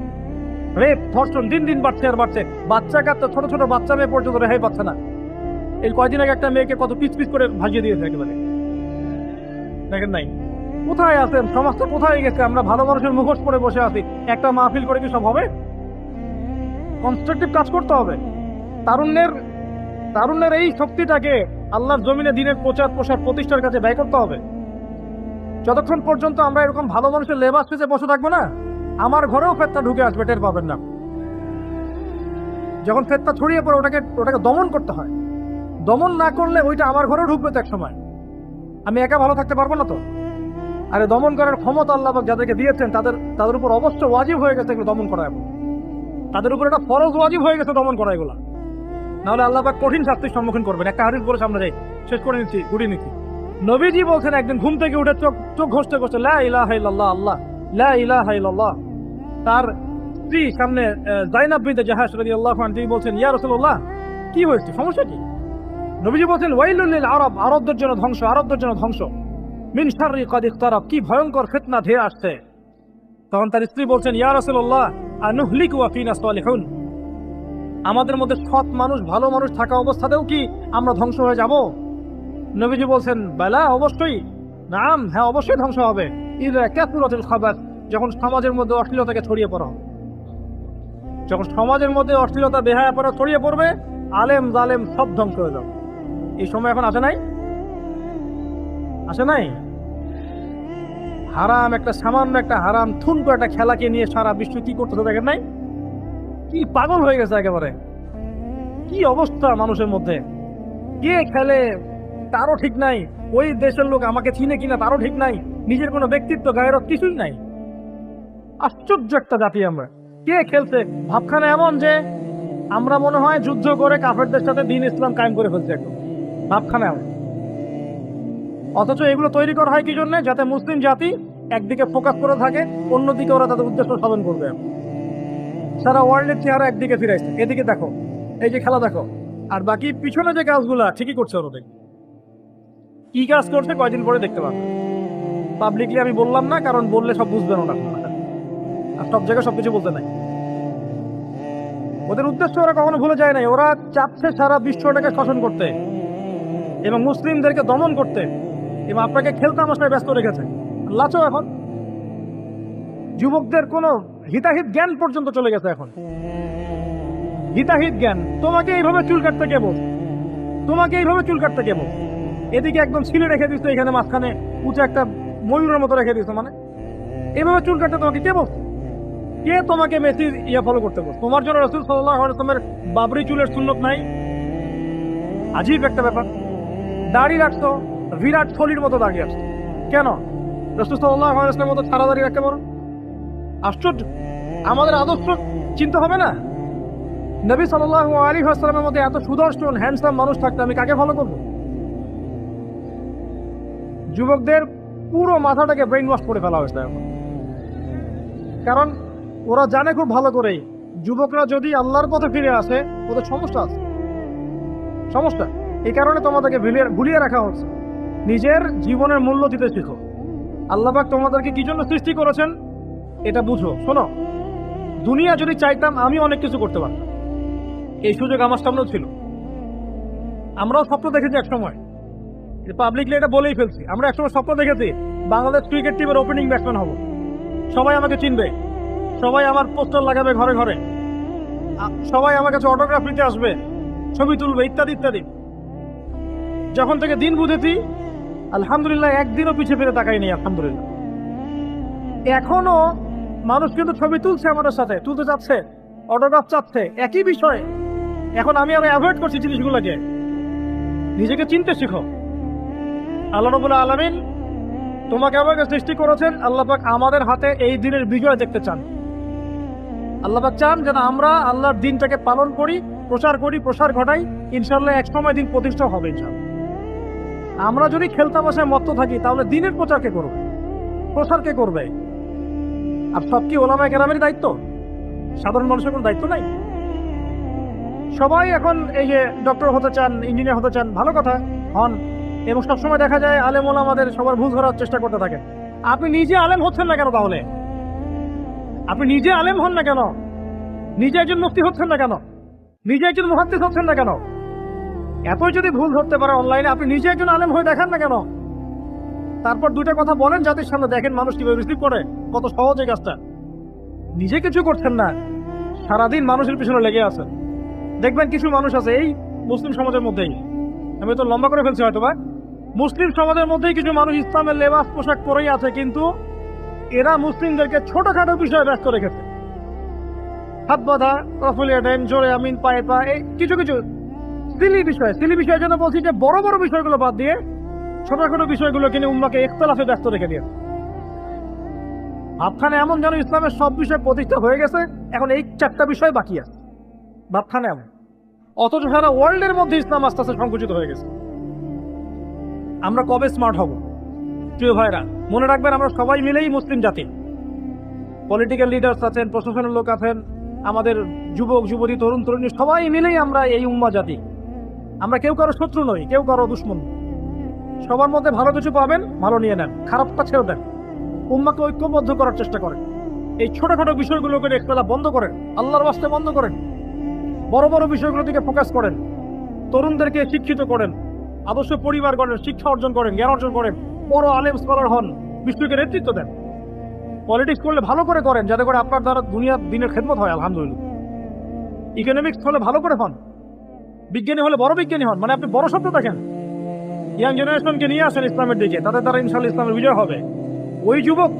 রেপ ধর্ষণ দিন দিন বাড়ছে আর বাড়ছে। বাচ্চা কাচ্চা, ছোট ছোট বাচ্চা মেয়ে পর্যন্ত রেহাই পাচ্ছে না। এই কয়দিন আগে একটা মেয়েকে কত পিস পিস করে ভাজিয়ে দিয়েছে একেবারে, দেখেন নাই? কোথায় আছেন? সমাজটা কোথায় গেছে? আমরা ভালো মানুষের মুখোশ পরে বসে আছি। একটা মাহফিল করে কি সব হবে? কনস্ট্রাকটিভ কাজ করতে হবে। তারুণ্যের এই শক্তিটাকে আল্লাহর জমিনে দিনের প্রচার প্রসার প্রতিষ্ঠার কাছে ব্যয় করতে হবে। যতক্ষণ পর্যন্ত আমরা এরকম ভালো মানুষের লেবাস পেতে বসে থাকবো না, আমার ঘরেও ফেতনা ঢুকে আসবে, টের পাবেন না। যখন ফেতনা ছড়িয়ে পড়ে ওটাকে দমন করতে হয়। দমন না করলে ওইটা আমার ঘরেও ঢুকবে তো এক সময়। আমি একা ভালো থাকতে পারবো না তো। আরে দমন করার ক্ষমতা আল্লাহ পাক যাদেরকে দিয়েছেন তাদের উপর অবশ্য ওয়াজিব হয়ে গেছে এগুলো দমন করা। তাদের উপর একটা ফরজ ওয়াজিব হয়ে গেছে দমন করা এগুলা, নাহলে আল্লাহ পাক কঠিন শাস্তির সম্মুখীন করবেন। একটা হাদিস বলে সামনে যাই, শেষ করে নিচ্ছি, গুড়িয়ে নিচ্ছি। নবীজি বলছেন একদিন ঘুম থেকে উঠে চোখ ঘষতে ঘষতে লা ইলাহা ইল্লাল্লাহ, আল্লাহ লা ইলাহা ইল্লাল্লাহ। তার স্ত্রী সামনে যায়নাব বিনতে জাহাশ রাদিয়াল্লাহু আনহা, তিনি বলছেন ইয়া রাসূলুল্লাহ কি হয়েছে, সমস্যা কি? নবীজি বলছেন ওয়াইলুল লিল আরব, আরবদের জন্য ধ্বংস, মিন শাররি কাদ ইকতারাব, কি ভয়ঙ্কর ফিতনা ধেয়ে আসছে। তখন তার স্ত্রী বলছেন ইয়া রাসূলুল্লাহ আনুহলিকু ওয়া ফিনা সালিহুন, আমাদের মধ্যে সৎ মানুষ ভালো মানুষ থাকা অবস্থাতেও কি আমরা ধ্বংস হয়ে যাব? নবীজি বলছেন বালা, অবশ্যই, নাম, হ্যাঁ অবশ্যই ধ্বংস হবে। ইযা কাসুরাতুল খাবাস, যখন সমাজের মধ্যে অশ্লীলতাকে ছড়িয়ে পড়া হবে। যখন সমাজের মধ্যে অশ্লীলতা বেহায়াপনা ছড়িয়ে পড়বে, আলেম জালেম সব ধ্বংস হয়ে যাবে। এই সময় এখন আসে নাই? আসে নাই? হারাম একটা সামান্য একটা হারাম থুনকো একটা খেলাকে নিয়ে সারা বিশ্ব কি করতেছে দেখেন নাই? কি পাগল হয়ে গেছে একেবারে, কি অবস্থা মানুষের মধ্যে। কে খেলে তারও ঠিক নাই, ওই দেশের লোক আমাকে চিনে কিনা তারও ঠিক নাই, নিজের কোনো ব্যক্তিত্ব গায়েরও কিছুই নাই। আশ্চর্য একটা জাতি আমরা। কে খেলছে? ভাবখানা এমন যে আমরা মনে হয় যুদ্ধ করে কাফেরদের সাথে দ্বীন ইসলাম কায়েম করে ফেলছে একদম, ভাবখানা এমন। অথচ এগুলো তৈরি করা হয় কি জন্য? যাতে মুসলিম জাতি একদিকে ফোকাস করে থাকে, অন্যদিকে ওরা তাদের উদ্দেশ্য সাধন করবে। সারা ওয়ার্ল্ডের চেহারা একদিকে ফিরাইছে, এদিকে দেখো, এই যে খেলা দেখো, আর বাকি পিছনে যে কাজগুলা ঠিকই করছে ওরা। কি কাজ করছে কয়দিন পরে দেখতে পাবো। পাবলিকলি আমি বললাম না, কারণ বললে সব বুঝবেন না, আর সব জায়গায় সবকিছু বলতে নাই। ওদের উদ্দেশ্য ওরা কখনো ভুলে যায় নাই। ওরা চাচ্ছে সারা বিশ্বটাকে শাসন করতে এবং মুসলিমদেরকে দমন করতে, এবং আপনাকে খেলতামাশায় ব্যস্ত রেখেছে। লাচো এখন যুবকদের কোনো হিতাহিত জ্ঞান পর্যন্ত চলে গেছে। এখন হিতাহিত জ্ঞান, তোমাকে এইভাবে চুল কাটতে কে বল? তোমাকে এইভাবে চুল কাটতে কে বল? এদিকে একদম ছিলে রেখে দিচ্ছ, এখানে মাঝখানে উঁচু একটা ময়ূরের মতো রেখে দিচ্ছ, মানে এইভাবে চুল কাটতে তোমাকে কে বল? কে তোমাকে মেসির ফলো করতে বল? তোমার জন্য রাসূল সাল্লাল্লাহু আলাইহি ওয়াসাল্লামের বাবরি চুলের সুন্নত নাই? আজীব একটা ব্যাপার। দাড়ি রাখতো, বিরাট থলির মতো দাঁড়িয়ে আসতো, কেন? রাসূল সাল্লাল্লাহু আলাইহি ওয়াসাল্লামের মতো সারা দাড়ি রাখতে পারো? আশ্চর্য। আমাদের আদর্শ চিন্তা হবে না? নবী সাল্লাল্লাহু আলাইহি ওয়াসাল্লামের মধ্যে এত সুদর্শন হ্যান্ডসাম মানুষ থাকতে আমি কাকে ফলো করবো? যুবকদের পুরো মাথাটাকে ব্রেইন ওয়াশ করে ফেলা হয়েছে এখন। কারণ ওরা জানে খুব ভালো করেই, যুবকরা যদি আল্লাহর পথে ফিরে আসে ওদের সমস্যা আছে, সমস্যা। এই কারণে তোমাদেরকে ভুলিয়ে রাখা হচ্ছে। নিজের জীবনের মূল্য দিতে শিখো। আল্লাহ পাক তোমাদেরকে কি জন্য সৃষ্টি করেছেন এটা বুঝো। শোনো, দুনিয়া যদি চাইতাম আমি অনেক কিছু করতে পারতাম, এই সুযোগ আমার সামনেও ছিল। আমরাও স্বপ্ন দেখেছি এক সময়, পাবলিকলি এটা বলেই ফেলছি। আমরা একসময় স্বপ্ন দেখেছি বাংলাদেশ ক্রিকেট টিমের ওপেনিং ব্যাটসম্যান হব, সবাই আমাকে চিনবে, সবাই আমার পোস্টার লাগাবে ঘরে ঘরে, সবাই আমার কাছে অটোগ্রাফ নিতে আসবে, ছবি তুলবে, ইত্যাদি ইত্যাদি। যখন থেকে দিন বুঝেছি, আলহামদুলিল্লাহ একদিনও পিছিয়ে ফিরে তাকাই নেই, আলহামদুলিল্লাহ। এখনো মানুষ কিন্তু ছবি তুলছে আমাদের সাথে, তুলতে চাচ্ছে, অটোগ্রাফ চাচ্ছে, একই বিষয়। এখন আমি অ্যাভয়েড করছি জিনিসগুলোকে। নিজেকে চিনতে শিখো। আল্লাহ রাব্বুল আলামিন তোমাকে আমাকে সৃষ্টি করেছেন, আল্লাহ পাক আমাদের হাতে এই দিনের বিজয় দেখতে চান। আল্লাহ পাক চান যেন আমরা আল্লাহর দিনটাকে পালন করি, প্রসার ঘটাই। ইনশাআল্লাহ এক সময় দিন প্রতিষ্ঠা হবে ইনশাআল্লাহ। আমরা যদি খেলতামাশায় মত্ত থাকি তাহলে দিনের প্রচার কে করবে? প্রসার কে করবে? আর সব কি ওলামায়ে কেরামের দায়িত্ব? সাধারণ মানুষের কোনো দায়িত্ব নাই? সবাই এখন এই যে ডক্টর হতে চান, ইঞ্জিনিয়ার হতে চান, ভালো কথা, হন। এবং সবসময় দেখা যায় আলেম ওলামাদের সবার ভুল ধরার চেষ্টা করতে থাকেন। আপনি নিজে আলেম হচ্ছেন না কেন? তাহলে আপনি নিজে আলেম হন না কেন? নিজে একজন মুফতি হচ্ছেন না কেন? নিজে একজন মুহাদ্দিস হচ্ছেন না কেন? এতই যদি ভুল ধরতে পারে অনলাইনে, আপনি নিজে একজন আলেম হয়ে দেখান না কেন? তারপর দুইটা কথা বলেন জাতির সামনে, দেখেন মানুষ কিভাবে রিসিভ করে। কত সহজ এই কাজটা। নিজে কিছু করছেন না, সারাদিন মানুষের পিছনে লেগে আছেন। দেখবেন কিছু মানুষ আছে এই মুসলিম সমাজের মধ্যেই, আমি তো লম্বা করে ফেলছি হয়তো বা, মুসলিম সমাজের মধ্যেই কিছু মানুষ ইসলামের লেবাস পোশাক পরেই আছে, কিন্তু এরা মুসলিমদেরকে ছোটখাটো বিষয়ে ব্যস্ত রেখেছে। হাত বাঁধা, রফুলিয়া দেন, জোরে আমিন, পায়ে পা, এই কিছু কিছু সিলি বিষয়ের জন্য বলছি যে বড় বড় বিষয়গুলো বাদ দিয়ে ছোটখাটো বিষয়গুলো কিনে উম্মাকে ইখতিলাফে ব্যস্ত রেখে দিয়ে ভাবখানে এমন যেন ইসলামের সব বিষয় প্রতিষ্ঠা হয়ে গেছে, এখন এই 4টা বিষয় বাকি আছে। ভাবখানে এমন, অথচ সারা ওয়ার্ল্ডের মধ্যে ইসলাম আস্তে আস্তে সংকুচিত হয়ে গেছে। আমরা কবে স্মার্ট হব? প্রিয় ভাইরা, মনে রাখবেন আমরা সবাই মিলেই মুসলিম জাতি। পলিটিক্যাল লিডার্স আছেন, প্রশাসনের লোক আছেন, আমাদের যুবক যুবতী, তরুণ তরুণী, সবাই মিলেই আমরা এই উম্মা জাতি। আমরা কেউ কারো শত্রু নই, কেউ কারো দুশ্মন। সবার মধ্যে ভালো কিছু পাবেন, ভালো নিয়ে নেন, খারাপটা ছেড়ে দেন। উম্মাকে ঐক্যবদ্ধ করার চেষ্টা করেন। এই ছোটখাটো বিষয়গুলোকে একবেলা বন্ধ করেন, আল্লাহর ওয়াস্তে বন্ধ করেন। বড় বড় বিষয়গুলোর দিকে ফোকাস করেন। তরুণদেরকে শিক্ষিত করেন, আদর্শ পরিবার করেন, শিক্ষা অর্জন করেন, জ্ঞান অর্জন করেন, বড় আলেম স্কলার হন, বিশ্বকে নেতৃত্ব দেন। পলিটিক্স করলে ভালো করে করেন, যাতে করে আপনার দ্বারা দুনিয়ার দিনের খেদমত হয়। আলহামদুলিল্লাহ, ইকোনমিক্স হলে ভালো করে হন, বিজ্ঞানী হলে বড় বিজ্ঞানী হন, মানে আপনি বড় শব্দ দেখেন, ইয়াং জেনারেশনকে নিয়ে আসেন ইসলামের দিকে, তাদের দ্বারা ইনশাআল্লাহ ইসলামের বিজয় হবে। ওই যুবক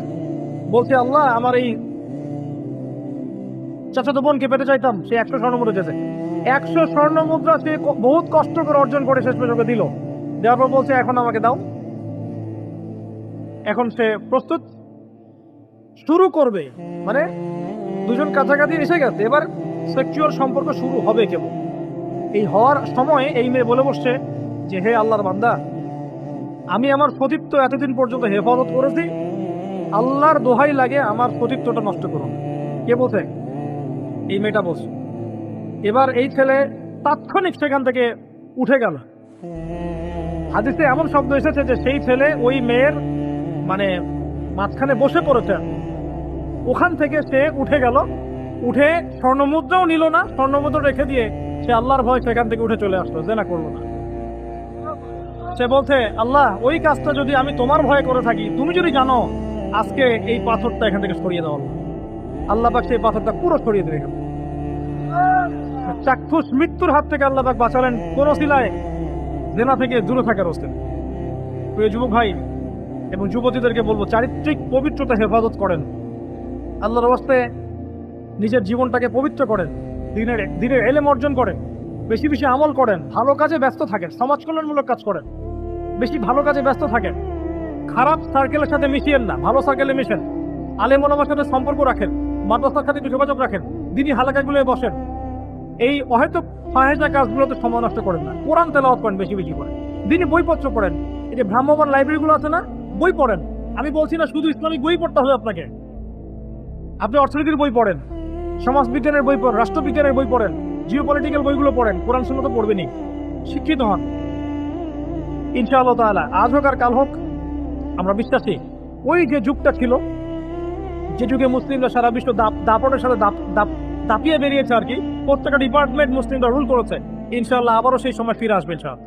বলছে, আল্লাহ আমার এই চাচাতো বোনকে পেতে চাইতাম, সে 100 স্বর্ণ মুদ্রা চেয়েছে। 100 স্বর্ণ মুদ্রা সে বহুত কষ্ট করে অর্জন করে শেষ পর্যন্ত দিল। দেওয়ার পর বলছে এখন আমাকে দাও। এখন সে প্রস্তুত, শুরু করবে, মানে দুজন কাছাকাছি এসে গেছে, এবার সেক্সুয়াল সম্পর্ক শুরু হবে কেবল। এই হওয়ার সময় এই মেয়ে বলে বসছে যে হে আল্লাহর বান্দা, আমি আমার সতীত্ব এতদিন পর্যন্ত হেফাজত করেছি, আল্লাহর দোহাই লাগে আমার সতীত্বটা নষ্ট করুন। কে বলছে? এই মেয়েটা বলছে। এবার এই ছেলে তাৎক্ষণিক সেখান থেকে উঠে গেল। হাদিসে এমন শব্দ এসেছে যে সেই ছেলে ওই মেয়ের মানে মাঝখানে বসে পড়েছে, ওখান থেকে সে উঠে গেল, উঠে স্বর্ণমুদ্রাও নিল না, স্বর্ণমুদ্রা রেখে দিয়ে সে আল্লাহর ভয় সেখান থেকে উঠে চলে আসলো, জেনা করলো না। সে বলছে, আল্লাহ ওই কাজটা যদি আমি তোমার ভয়ে করে থাকি, তুমি যদি জানো, আজকে এই পাথরটা এখান থেকে সরিয়ে দাও। আল্লাহ পাক সেই পাথরটা পুরো সরিয়ে দেবে। চাক্ষুষ মৃত্যুর হাত থেকে আল্লাহ পাক বাঁচালেন কোন সিলায়, জেনা থেকে দূরে থাকার অবস্থা। প্রিয় যুবক ভাই এবং যুবতীদেরকে বলবো, চারিত্রিক পবিত্রতা হেফাজত করেন, আল্লাহর রাস্তায় নিজের জীবনটাকে পবিত্র করেন, দিনের এলেম অর্জন করেন, বেশি বেশি আমল করেন, ভালো কাজে ব্যস্ত থাকেন, সমাজ কল্যাণমূলক কাজ করেন, বেশি ভালো কাজে ব্যস্ত থাকেন, খারাপ সার্কেলের সাথে মিশিয়েন না, ভালো সার্কেলে মিশেন, আলেম ওলামার সাথে সম্পর্ক রাখেন, মাদ্রাসার সাথে একটু যোগাযোগ রাখেন, দিনী হালাকাগুলোয় বসেন, এই অহেতুক ফাহেজা কাজগুলোতে সময় নষ্ট করেন না, কোরআন তেলাওয়াত করেন, বেশি বেশি করেন, দিনী বইপত্র পড়েন, এই যে ভ্রাম্যমাণ লাইব্রেরিগুলো আছে না, বই পড়েন। আমি বলছি না শুধু ইসলামিক বই পড়তে হবে আপনাকে, আপনি অর্থনীতির বই পড়েন, সমাজবিজ্ঞানের বই পড়েন, রাষ্ট্রবিজ্ঞানের বই পড়েন, জিওপলিটিক্যাল বইগুলো পড়েন, কোরআন সুন্নাহ তো পড়বেনই, শিক্ষিত হন ইনশাআল্লাহ তাআলা। আজ হোক আর কাল হোক আমরা বিশ্বাসী, ওই যে যুগটা ছিল, যে যুগে মুসলিমরা সারা বিশ্ব দাপটের সাথে দাপিয়ে বেরিয়েছে আর কি, প্রত্যেকটা ডিপার্টমেন্ট মুসলিমরা রুল করেছে, ইনশাআল্লাহ আবারও সেই সময় ফিরে আসবে ইনশাআল্লাহ।